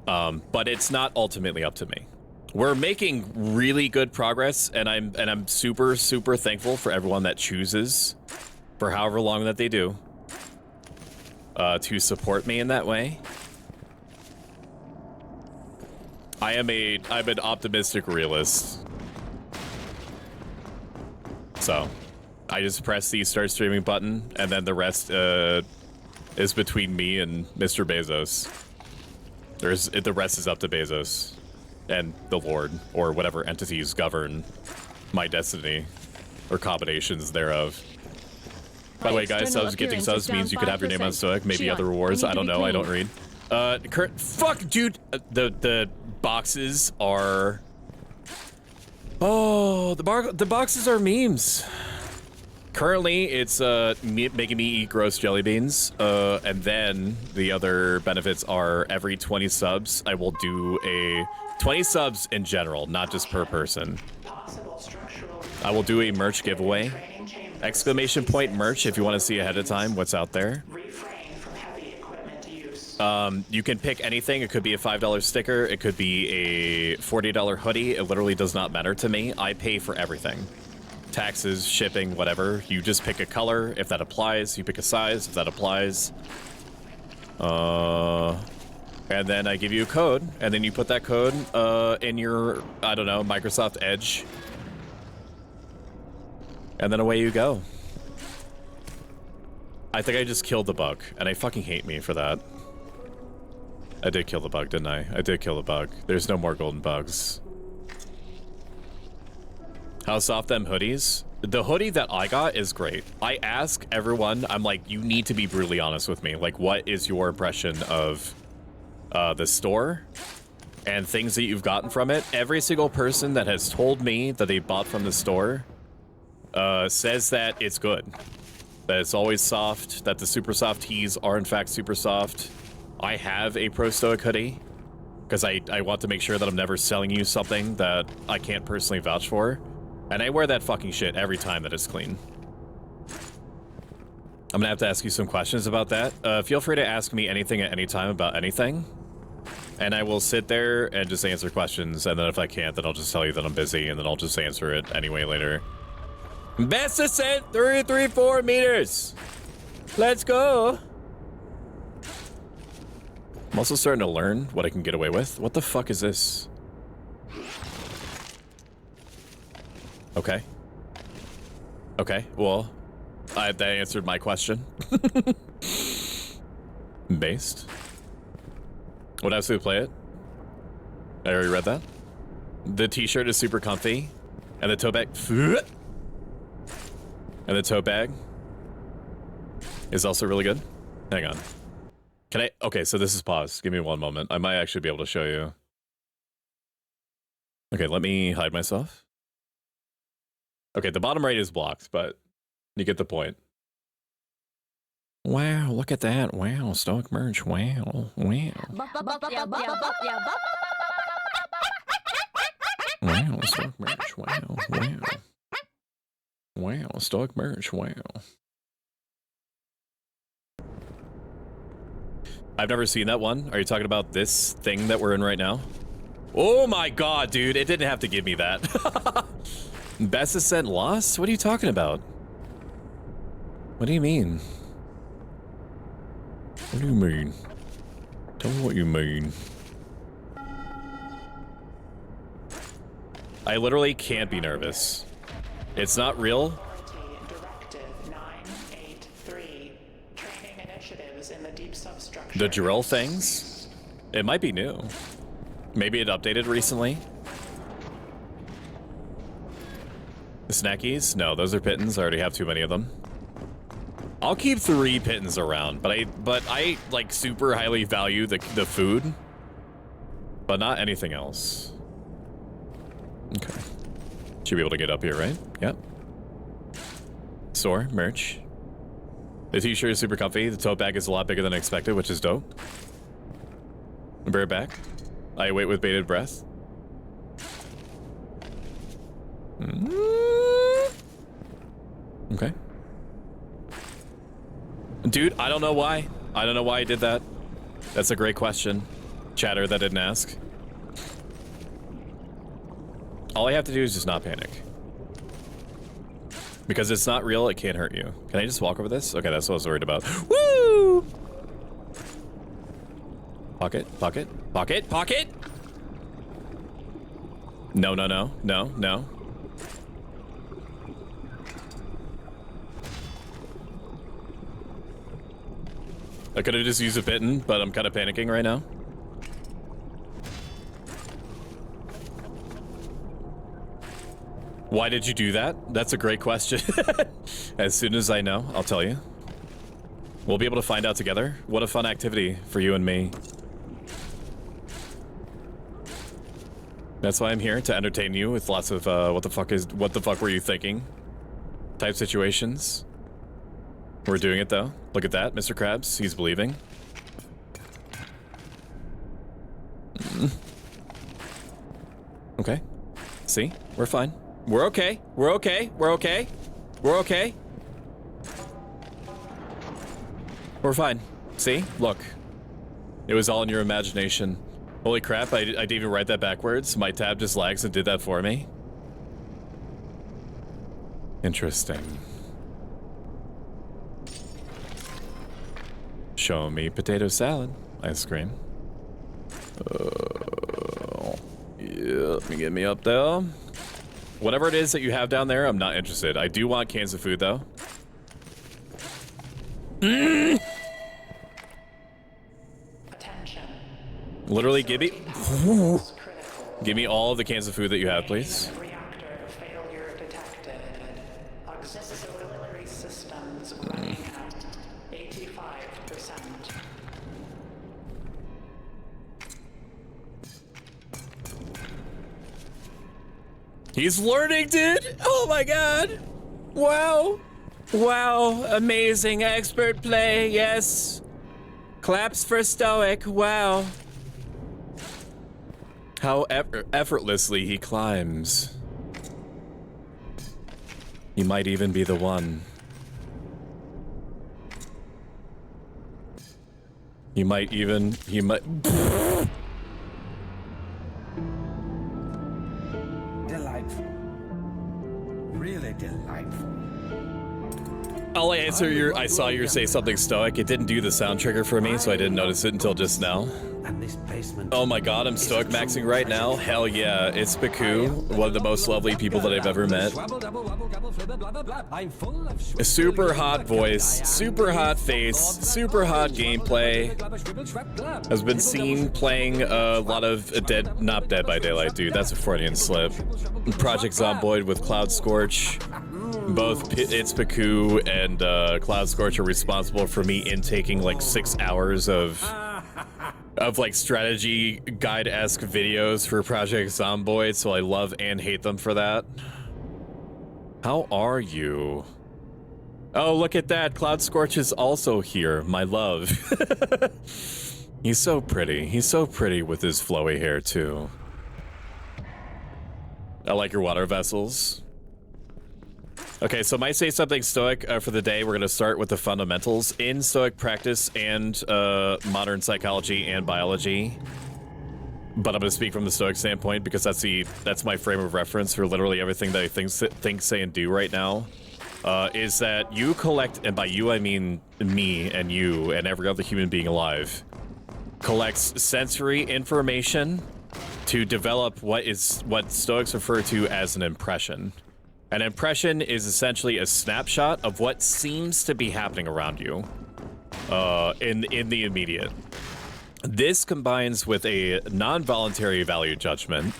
Speaker 1: But it's not ultimately up to me. We're making really good progress, and I'm super thankful for everyone that chooses, for however long that they do, to support me in that way. I'm an optimistic realist. So, I just press the start streaming button, and then the rest is between me and Mr. Bezos. The rest is up to Bezos and the Lord, or whatever entities govern my destiny, or combinations thereof. By the way, guys, gifting subs means you could have your name on Stoic, maybe other rewards. I don't know. I don't read. Fuck, dude. The boxes are. Oh, the boxes are memes. Currently, it's making me eat gross jelly beans, and then the other benefits are every 20 subs, I will do a 20 subs in general, not just per person. I will do a merch giveaway. Exclamation point merch if you want to see ahead of time what's out there. You can pick anything. It could be a $5 sticker. It could be a $40 hoodie. It literally does not matter to me. I pay for everything. Taxes, shipping, whatever. You just pick a color if that applies. You pick a size if that applies. And then I give you a code, and then you put that code in your, I don't know, Microsoft Edge. And then away you go. I think I just killed the bug, and I fucking hate me for that. I did kill the bug, didn't I? I did kill the bug. There's no more golden bugs. How soft them hoodies? The hoodie that I got is great. I ask everyone, I'm like, you need to be brutally honest with me. Like, what is your impression of the store and things that you've gotten from it? Every single person that has told me that they bought from the store says that it's good. That it's always soft, that the super soft tees are in fact super soft. I have a Pro Stoic hoodie because I want to make sure that I'm never selling you something that I can't personally vouch for. And I wear that fucking shit every time that it's clean. I'm gonna have to ask you some questions about that. Feel free to ask me anything at any time about anything. And I will sit there and just answer questions. And then if I can't, then I'll just tell you that I'm busy and then I'll just answer it anyway later. Best ascent, 334 meters. Let's go. I'm also starting to learn what I can get away with. What the fuck is this? Okay. Okay, well, that answered my question. Based. What else do we play it? I already read that. The t-shirt is super comfy. And the tote bag... And the tote bag is also really good. Hang on. Can I... Okay, so this is pause. Give me one moment. I might actually be able to show you. Okay, let me hide myself. Okay, the bottom right is blocked, but you get the point. Wow, look at that. Wow, Stoic merch. Wow, wow. Wow, Stoic merch. Wow, wow. Wow, Stoic merch. Wow. I've never seen that one. Are you talking about this thing that we're in right now? Oh my god, dude. It didn't have to give me that. Best ascent lost? What are you talking about? What do you mean? What do you mean? Tell me what you mean. I literally can't be nervous. It's not real.
Speaker 2: Directive 983. Training initiatives in the deep substructure.
Speaker 1: The drill things? It might be new. Maybe it updated recently. The snackies? No, those are pittons. I already have too many of them. I'll keep 3 pittons around, but I like super highly value the food, but not anything else. Okay. Should be able to get up here, right? Yep. Store, merch. The t-shirt is super comfy. The tote bag is a lot bigger than expected, which is dope. I'll be right back. I wait with bated breath. Okay. Dude, I don't know why. I don't know why I did that. That's a great question. Chatter that didn't ask. All I have to do is just not panic. Because it's not real, it can't hurt you. Can I just walk over this? Okay, that's what I was worried about. Woo! Pocket, pocket, pocket, pocket! No, no, no, no, no. I could have just used a pitten, but I'm kind of panicking right now. Why did you do that? That's a great question. As soon as I know, I'll tell you. We'll be able to find out together. What a fun activity for you and me. That's why I'm here, to entertain you with lots of what the fuck were you thinking type situations. We're doing it though. Look at that, Mr. Krabs, he's believing. Okay. See? We're fine. We're okay. We're okay. We're okay. We're okay. We're fine. See? Look. It was all in your imagination. Holy crap, I didn't even write that backwards. My tab just lags and did that for me. Interesting. Show me potato salad. Ice cream. Yeah, let me get me up there. Whatever it is that you have down there, I'm not interested. I do want cans of food, though.
Speaker 2: Attention.
Speaker 1: Literally, give me all of the cans of food that you have, please.
Speaker 2: Reactor failure Auxiliary systems running at 85%.
Speaker 1: He's learning, dude! Oh my god! Wow! Wow, amazing expert play, yes. Claps for Stoic, wow. How effortlessly he climbs. He might even be the one. He might.
Speaker 7: Delightful. Really delightful.
Speaker 1: I'll answer I saw you say something Stoic. It didn't do the sound trigger for me, so I didn't notice it until just now.
Speaker 7: And this basement.
Speaker 1: Oh my god, I'm Stoic maxing right now. Hell yeah, it's Baku, one of the most lovely people that I've ever met. A super hot voice, super hot face, super hot gameplay. Has been seen playing a lot of not Dead by Daylight, dude. That's a Freudian slip. Project Zomboid with Cloud Scorch. Both It's Baku and Cloud Scorch are responsible for me intaking like 6 hours of like strategy guide-esque videos for Project Zomboid, so I love and hate them for that. How are you? Oh, look at that. Cloud Scorch is also here, my love. He's so pretty. He's so pretty with his flowy hair, too. I like your water vessels. Okay, so might say something Stoic for the day. We're going to start with the fundamentals in Stoic practice and modern psychology and biology. But I'm going to speak from the Stoic standpoint because that's my frame of reference for literally everything that I think, say, and do right now. Is that you collect, and by you I mean me and you and every other human being alive, collects sensory information to develop what Stoics refer to as an impression. An impression is essentially a snapshot of what seems to be happening around you in the immediate. This combines with a non-voluntary value judgment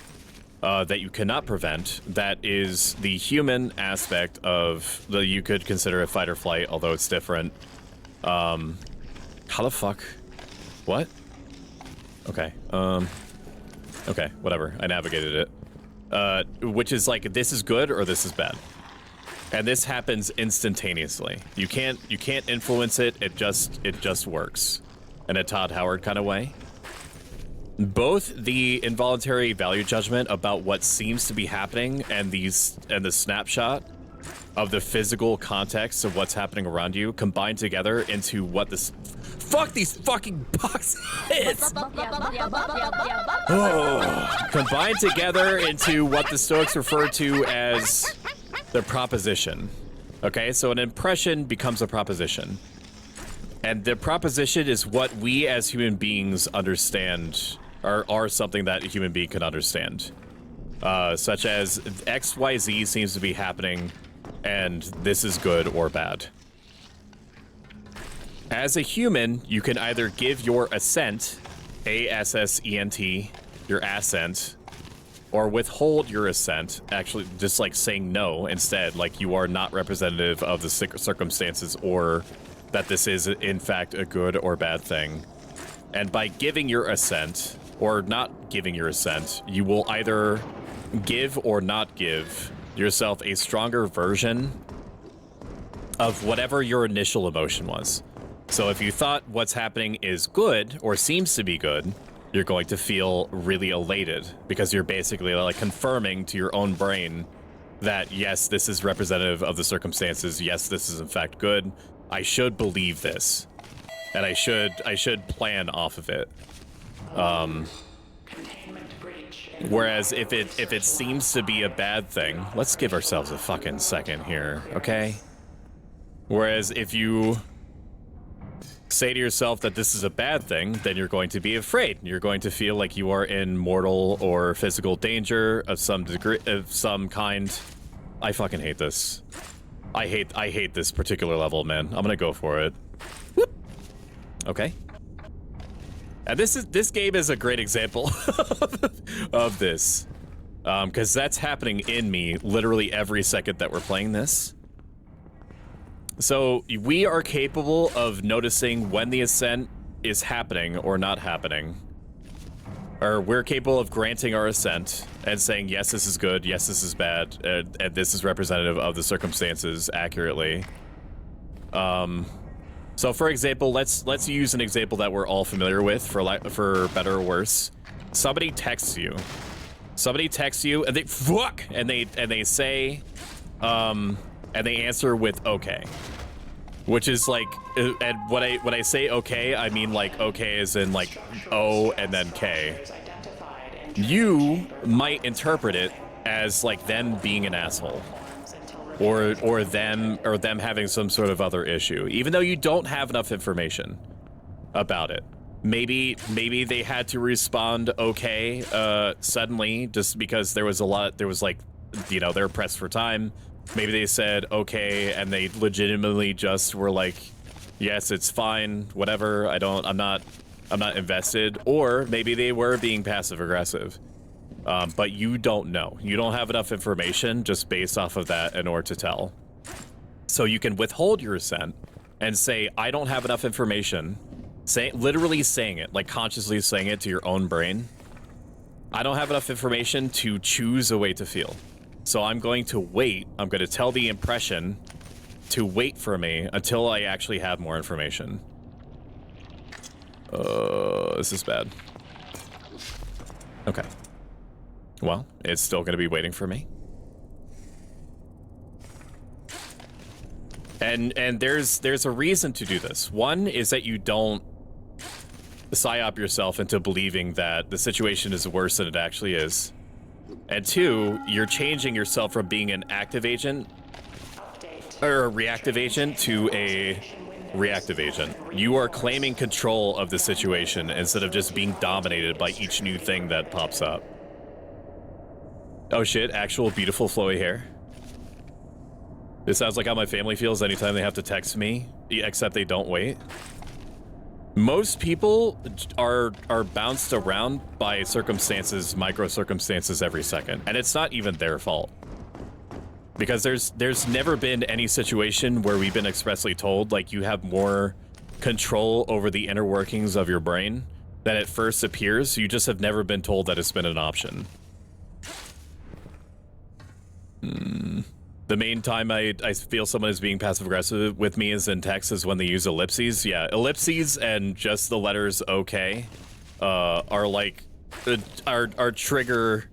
Speaker 1: that you cannot prevent. That is the human aspect of you could consider a fight or flight, although it's different. How the fuck? What? Okay. Okay, whatever. I navigated it. Which is like, this is good or this is bad. And this happens instantaneously. You can't influence it, it just works. In a Todd Howard kind of way. Both the involuntary value judgment about what seems to be happening and the snapshot of the physical context of what's happening around you combined together into what this fuck these fucking boxes combined together into what the Stoics refer to as the proposition. Okay, so an impression becomes a proposition. And the proposition is what we as human beings understand, are something that a human being can understand. Such as XYZ seems to be happening, and this is good or bad. As a human, you can either give your assent, A-S-S-E-N-T, your assent, or withhold your assent, actually just like saying no instead, like you are not representative of the circumstances or that this is in fact a good or bad thing. And by giving your assent, or not giving your assent, you will either give or not give yourself a stronger version of whatever your initial emotion was. So if you thought what's happening is good or seems to be good, you're going to feel really elated because you're basically like confirming to your own brain that yes, this is representative of the circumstances. Yes, this is in fact good. I should believe this, and I should plan off of it. Whereas if it seems to be a bad thing, let's give ourselves a fucking second here, okay? Whereas if you say to yourself that this is a bad thing, then you're going to be afraid. You're going to feel like you are in mortal or physical danger of some degree, of some kind. I fucking hate this. I hate this particular level, man. I'm gonna go for it. Whoop. Okay. And this game is a great example of this, because that's happening in me literally every second that we're playing this. So we are capable of noticing when the ascent is happening or not happening. Or we're capable of granting our assent and saying, yes, this is good, yes, this is bad, and this is representative of the circumstances accurately. So for example, let's use an example that we're all familiar with for better or worse. Somebody texts you. And they fuck and they say and they answer with okay. Which is like, and when I say okay, I mean like okay as in like O and then K. You might interpret it as like them being an asshole, or them having some sort of other issue, even though you don't have enough information about it. Maybe they had to respond okay suddenly just because there was like, you know, they're pressed for time. Maybe they said okay and they legitimately just were like, yes, it's fine, whatever, I'm not invested. Or maybe they were being passive aggressive. But you don't know. You don't have enough information just based off of that in order to tell. So you can withhold your assent and say, I don't have enough information. Literally saying it, like consciously saying it to your own brain. I don't have enough information to choose a way to feel. So I'm going to wait. I'm going to tell the impression to wait for me until I actually have more information. This is bad. Okay. Well, it's still going to be waiting for me. And there's a reason to do this. One is that you don't psyop yourself into believing that the situation is worse than it actually is. And two, you're changing yourself from being an active agent or a reactive agent to a reactive agent. You are claiming control of the situation instead of just being dominated by each new thing that pops up. Oh shit, actual beautiful flowy hair. This sounds like how my family feels anytime they have to text me, except they don't wait. Most people are bounced around by circumstances, micro circumstances every second, and it's not even their fault. Because there's never been any situation where we've been expressly told like you have more control over the inner workings of your brain than it first appears. You just have never been told that it's been an option. The main time I feel someone is being passive-aggressive with me is in text is when they use ellipses. Yeah, ellipses and just the letters okay are like are triggered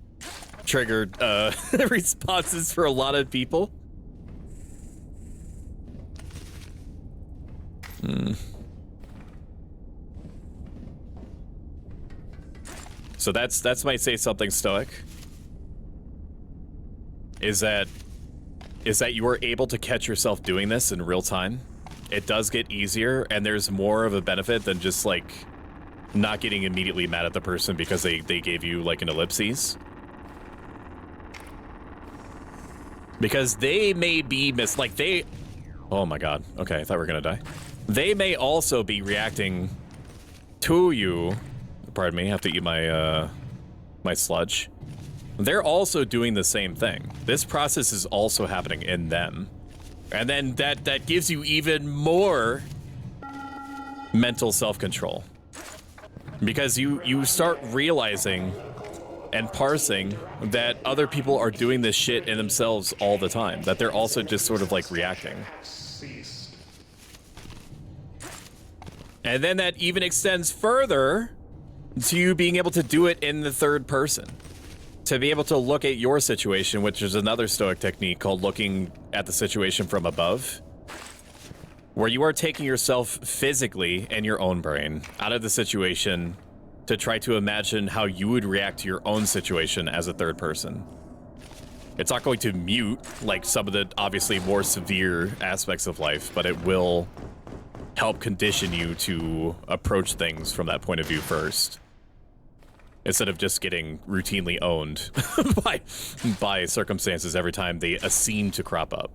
Speaker 1: responses for a lot of people. So that's my say something stoic. Is that you are able to catch yourself doing this in real time. It does get easier, and there's more of a benefit than just like not getting immediately mad at the person because they gave you like an ellipses. Because they may be oh my god, okay, I thought we were gonna die. They may also be reacting to you. Pardon me, I have to eat my my sludge. They're also doing the same thing. This process is also happening in them. And then that gives you even more mental self-control. Because you start realizing and parsing that other people are doing this shit in themselves all the time. That they're also just sort of like reacting. And then that even extends further to you being able to do it in the third person. To be able to look at your situation, which is another Stoic technique called looking at the situation from above, where you are taking yourself physically in your own brain out of the situation to try to imagine how you would react to your own situation as a third person. It's not going to mute like some of the obviously more severe aspects of life, but it will help condition you to approach things from that point of view first. Instead of just getting routinely owned by circumstances every time they seem to crop up.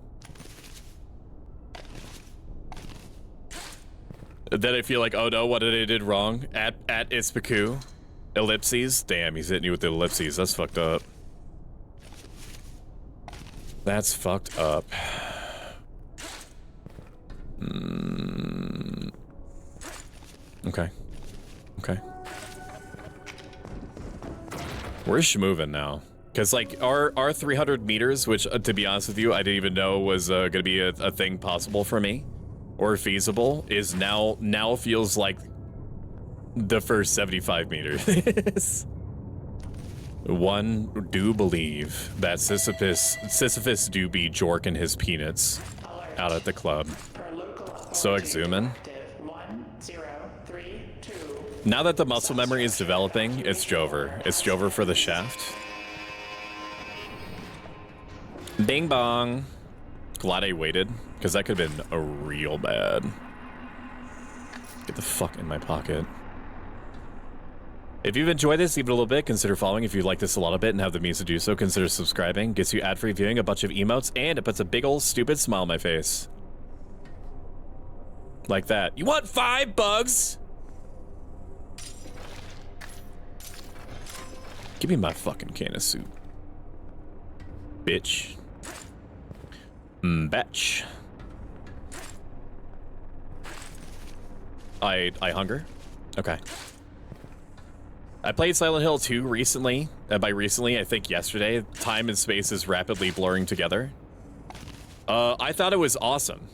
Speaker 1: Then I feel like, oh no, what did I did wrong? At Ispiku. Ellipses? Damn, he's hitting you with the ellipses. That's fucked up. That's fucked up. Okay. We're schmoving now. Because, like, our 300 meters, which, to be honest with you, I didn't even know was going to be a thing possible for me or feasible, is now feels like the first 75 meters. One do believe that Sisyphus do be jorking his peanuts out at the club. Stoic zoom in. Now that the muscle memory is developing, it's Jover. It's Jover for the shaft. Bing bong. Glad I waited, because that could have been a real bad. Get the fuck in my pocket. If you've enjoyed this, leave it a little bit. Consider following if you like this a lot of it and have the means to do so. Consider subscribing. Gets you ad-free viewing, a bunch of emotes, and it puts a big old stupid smile on my face. Like that. You want 5 bugs? Give me my fucking can of soup. Bitch. Batch. I hunger? Okay. I played Silent Hill 2 recently. By recently, I think yesterday. Time and space is rapidly blurring together. I thought it was awesome.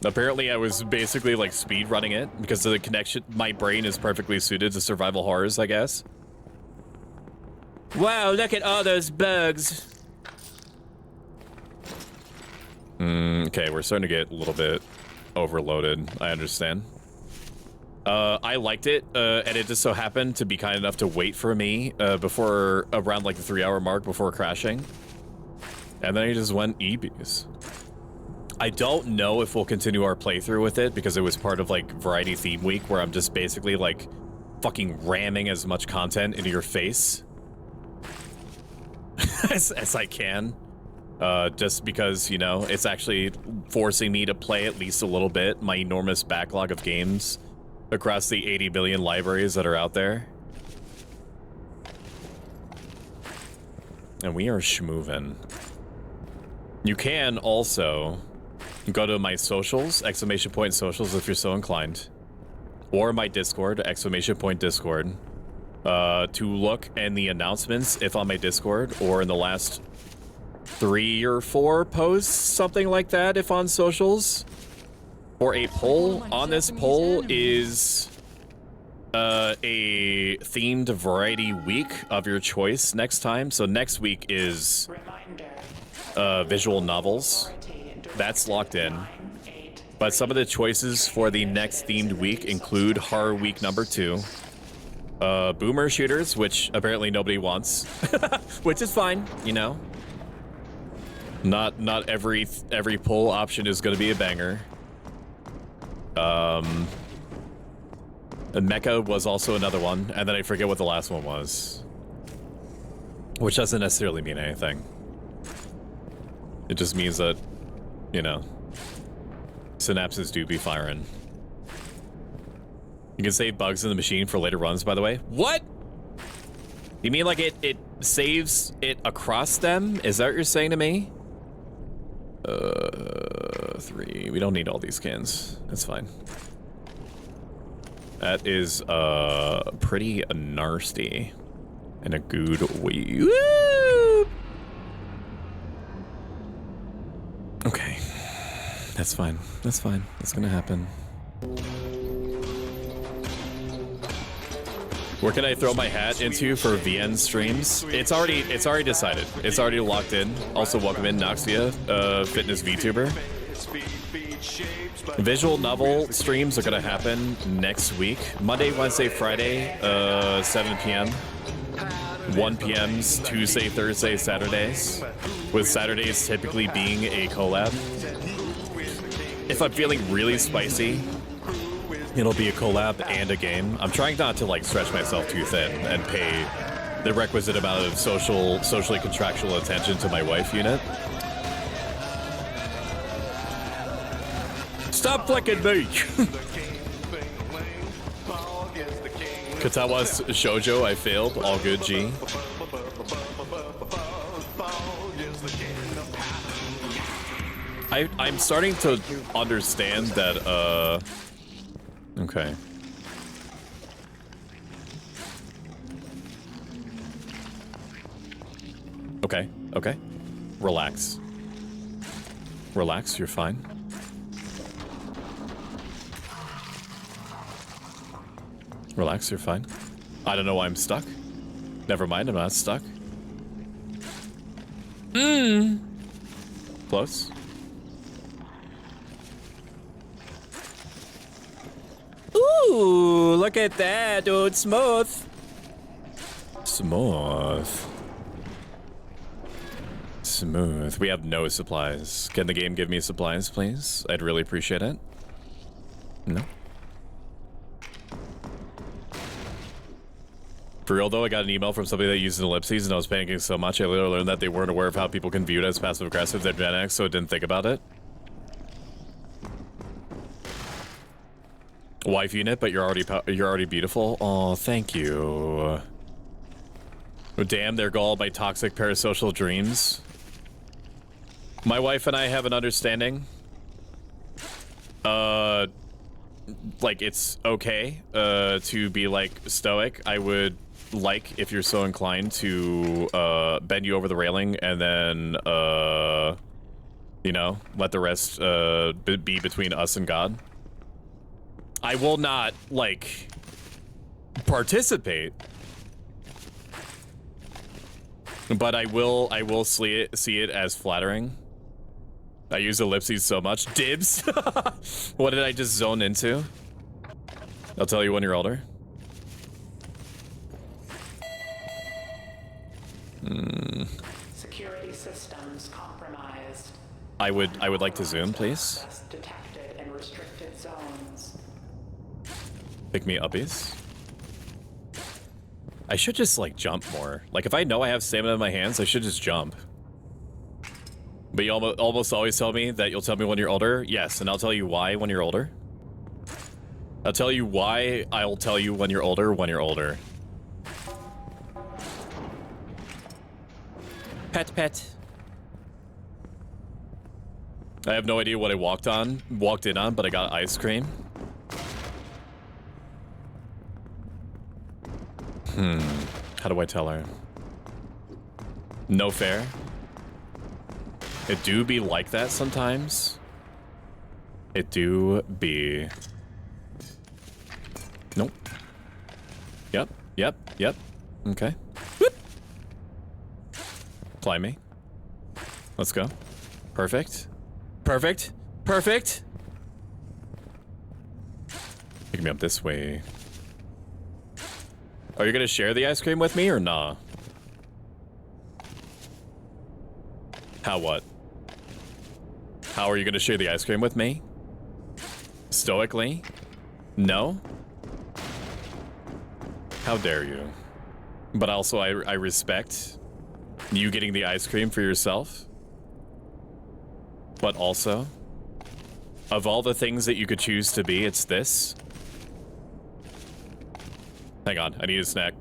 Speaker 1: Apparently, I was basically like speed running it because of the connection. My brain is perfectly suited to survival horrors, I guess. Wow, look at all those bugs. Okay, we're starting to get a little bit overloaded. I understand. I liked it, and it just so happened to be kind enough to wait for me before around like the 3-hour mark before crashing. And then he just went EBs. I don't know if we'll continue our playthrough with it because it was part of like Variety Theme Week where I'm just basically like fucking ramming as much content into your face as I can. Just because, you know, it's actually forcing me to play at least a little bit my enormous backlog of games across the 80 billion libraries that are out there. And we are schmoovin'. You can also go to my socials, ! Socials if you're so inclined, or my Discord, ! Discord, to look in the announcements if on my Discord or in the last 3 or 4 posts, something like that, if on socials. Or a poll. On this poll is a themed variety week of your choice next time. So next week is visual novels. That's locked in. But some of the choices for the next themed week include Horror Week #2, Boomer Shooters, which apparently nobody wants, which is fine, you know. Not every poll option is going to be a banger. And Mecha was also another one, and then I forget what the last one was, which doesn't necessarily mean anything. It just means that, you know, synapses do be firing. You can save bugs in the machine for later runs, by the way. What? You mean like it saves it across them? Is that what you're saying to me? 3. We don't need all these cans. That's fine. That is pretty nasty in a good way. Woo! Okay. That's fine. That's fine. That's gonna happen. Where can I throw my hat into for VN streams? It's already decided. It's already locked in. Also, welcome in Noxia, fitness VTuber. Visual novel streams are gonna happen next week. Monday, Wednesday, Friday, 7 p.m. 1 p.m.'s Tuesday, Thursday, Saturdays. With Saturdays typically being a collab. If I'm feeling really spicy, it'll be a collab and a game. I'm trying not to like stretch myself too thin and pay the requisite amount of socially contractual attention to my wife unit. Stop flicking me! Katawa's shoujo, I failed. All good, G. I'm starting to understand that, okay. Okay, okay. Relax. Relax, you're fine. Relax, you're fine. I don't know why I'm stuck. Never mind, I'm not stuck. Close. Ooh, look at that, dude. Smooth. Smooth. Smooth. We have no supplies. Can the game give me supplies, please? I'd really appreciate it. No. For real though, I got an email from somebody that used an ellipses and I was panicking so much I literally learned that they weren't aware of how people can view it as passive aggressive. They're Gen X, so I didn't think about it. Wife unit, but you're already beautiful. Oh, thank you. Oh, damn, there go all my toxic parasocial dreams. My wife and I have an understanding. Like it's okay to be like stoic. I would like, if you're so inclined, to bend you over the railing and then you know, let the rest be between us and God. I will not like participate, but I will see it as flattering. I use ellipses so much. Dibs. What did I just zone into? I'll tell you when you're older.
Speaker 2: Security systems compromised.
Speaker 1: I would like to zoom, please.
Speaker 2: Access detected in restricted zones.
Speaker 1: Pick me uppies. I should just like jump more. Like if I know I have stamina in my hands, I should just jump. But you almost always tell me that you'll tell me when you're older. Yes, and I'll tell you why when you're older. I'll tell you why I'll tell you when you're older when you're older. Pet, pet. I have no idea what I walked in on, but I got ice cream. How do I tell her? No fair. It do be like that sometimes. It do be. Nope. Yep. Okay. Whoop. Fly me. Let's go. Perfect. Perfect. Pick me up this way. Are you gonna share the ice cream with me or nah? How what? How are you gonna share the ice cream with me? Stoically? No? How dare you? But also I respect you getting the ice cream for yourself. But also, of all the things that you could choose to be, it's this. Hang on, I need a snack.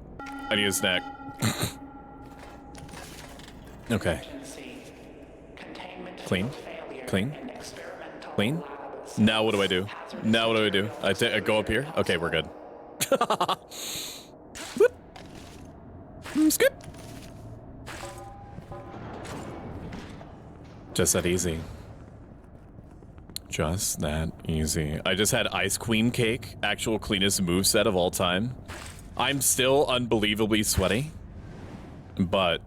Speaker 1: Okay. Clean. Now what do I do? I go up here? Okay, we're good. Whoop. Skip. Just that easy. Just that easy. I just had Ice Queen cake, actual cleanest moveset of all time. I'm still unbelievably sweaty, but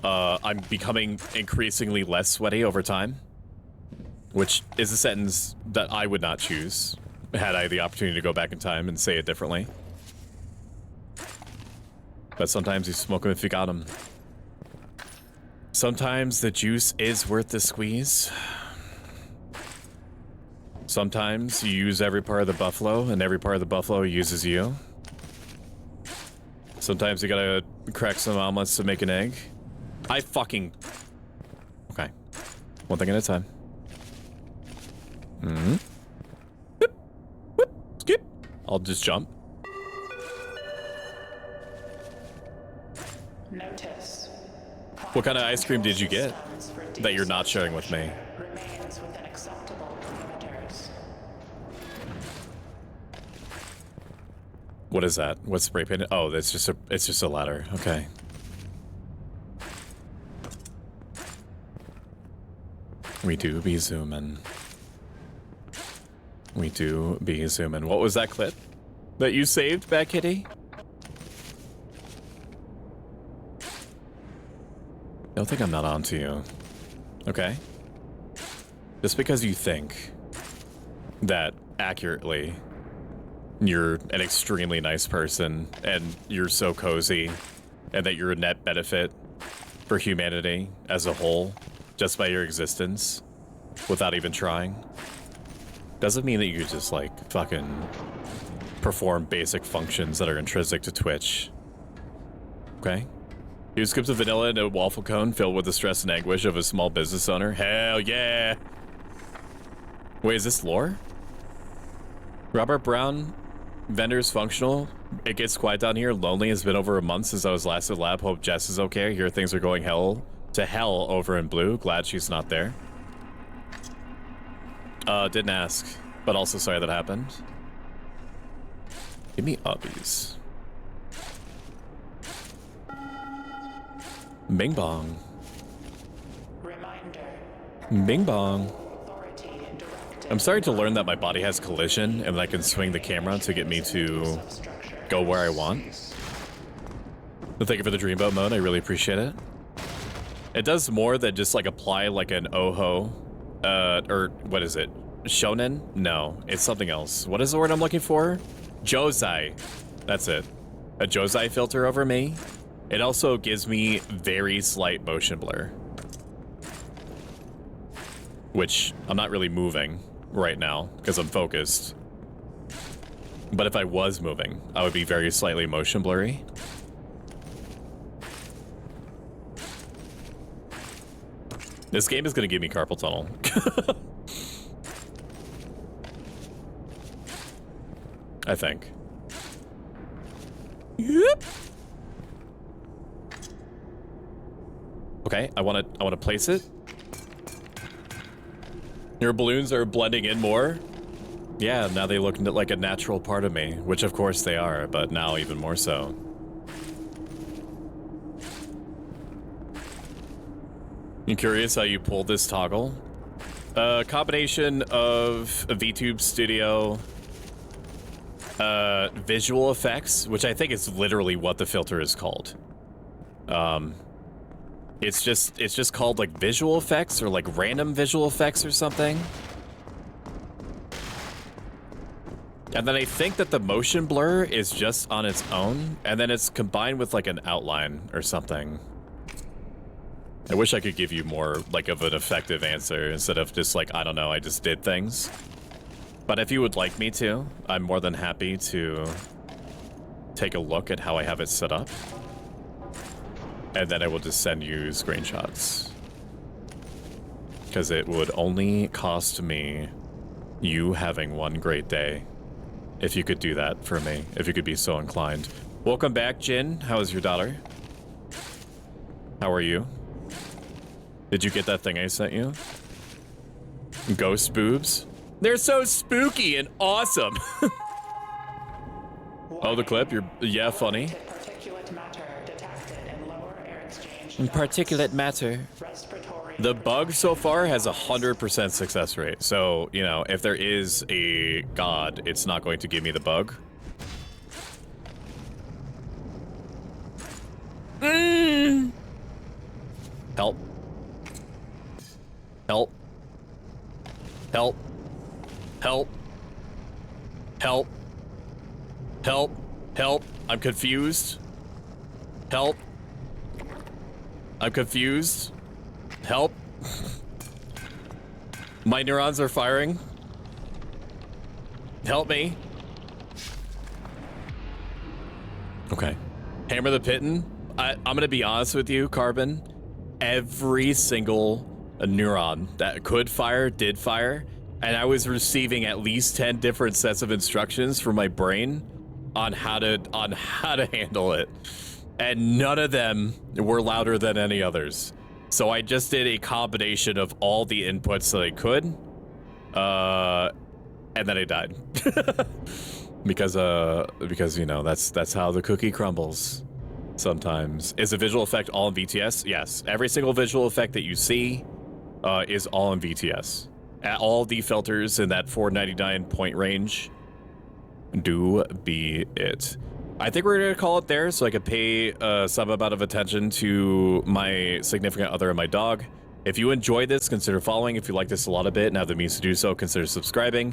Speaker 1: I'm becoming increasingly less sweaty over time, which is a sentence that I would not choose had I the opportunity to go back in time and say it differently. But sometimes you smoke them if you got them. Sometimes the juice is worth the squeeze. Sometimes you use every part of the buffalo, and every part of the buffalo uses you. Sometimes you gotta crack some omelets to make an egg. Okay. One thing at a time. Whoop. Whoop. Skip. I'll just jump.
Speaker 2: Notice.
Speaker 1: What kind of ice cream did you get that you're not sharing with me?
Speaker 2: Remains within acceptable parameters.
Speaker 1: What is that? What's spray painted? Oh, it's just a ladder. Okay. We do be zooming. We do be zooming. What was that clip that you saved, Bad Kitty? Don't think I'm not onto you. Okay. Just because you think that accurately you're an extremely nice person and you're so cozy and that you're a net benefit for humanity as a whole just by your existence without even trying doesn't mean that you just like fucking perform basic functions that are intrinsic to Twitch. Okay? You scooped of vanilla in a waffle cone filled with the stress and anguish of a small business owner. Hell yeah! Wait, is this lore? Robert Brown, vendors functional. It gets quiet down here. Lonely. Has been over a month since I was last at lab. Hope Jess is okay. Here things are going to hell over in blue. Glad she's not there. Didn't ask, but also sorry that happened. Give me uppies. Bing bong.
Speaker 2: Reminder.
Speaker 1: Bing bong.
Speaker 2: Authority directed.
Speaker 1: I'm starting to learn that my body has collision and that I can swing the camera to get me to go where I want. But thank you for the dreamboat mode. I really appreciate it. It does more than just like apply like an oho, or what is it? Shonen? No, it's something else. What is the word I'm looking for? Josei. That's it. A Josei filter over me. It also gives me very slight motion blur, which I'm not really moving right now because I'm focused. But if I was moving, I would be very slightly motion blurry. This game is going to give me carpal tunnel. I think. Yep. Okay, I want to place it. Your balloons are blending in more. Yeah, now they look like a natural part of me, which of course they are, but now even more so. You curious how you pulled this toggle? A combination of a VTube Studio, visual effects, which I think is literally what the filter is called. It's just called like visual effects or like random visual effects or something. And then I think that the motion blur is just on its own, and then it's combined with like an outline or something. I wish I could give you more like of an effective answer instead of just like, I don't know, I just did things. But if you would like me to, I'm more than happy to take a look at how I have it set up. And then I will just send you screenshots. Because it would only cost me you having one great day if you could do that for me, if you could be so inclined. Welcome back, Jin. How is your daughter? How are you? Did you get that thing I sent you? Ghost boobs? They're so spooky and awesome. Oh, the clip? Yeah, funny.
Speaker 2: Particulate matter detected in lower air exchange.
Speaker 1: Particulate matter.
Speaker 2: Respiratory.
Speaker 1: The bug so far has 100% success rate. So, you know, if there is a god, it's not going to give me the bug. Help. Help. Help. Help. Help. Help. Help. I'm confused. Help. I'm confused. Help. My neurons are firing. Help me. Okay. Hammer the Pitten. I'm gonna be honest with you, Carbon. Every single neuron that could fire did fire, and I was receiving at least 10 different sets of instructions from my brain on how to handle it, and none of them were louder than any others. So I just did a combination of all the inputs that I could, and then I died. because you know that's how the cookie crumbles. Sometimes. Is a visual effect all in VTS? Yes. Every single visual effect that you see is all in VTS. At all the filters in that 499 point range do be it. I think we're gonna call it there so I could pay some amount of attention to my significant other and my dog. If you enjoyed this, consider following. If you like this a lot a bit and have the means to do so, consider subscribing.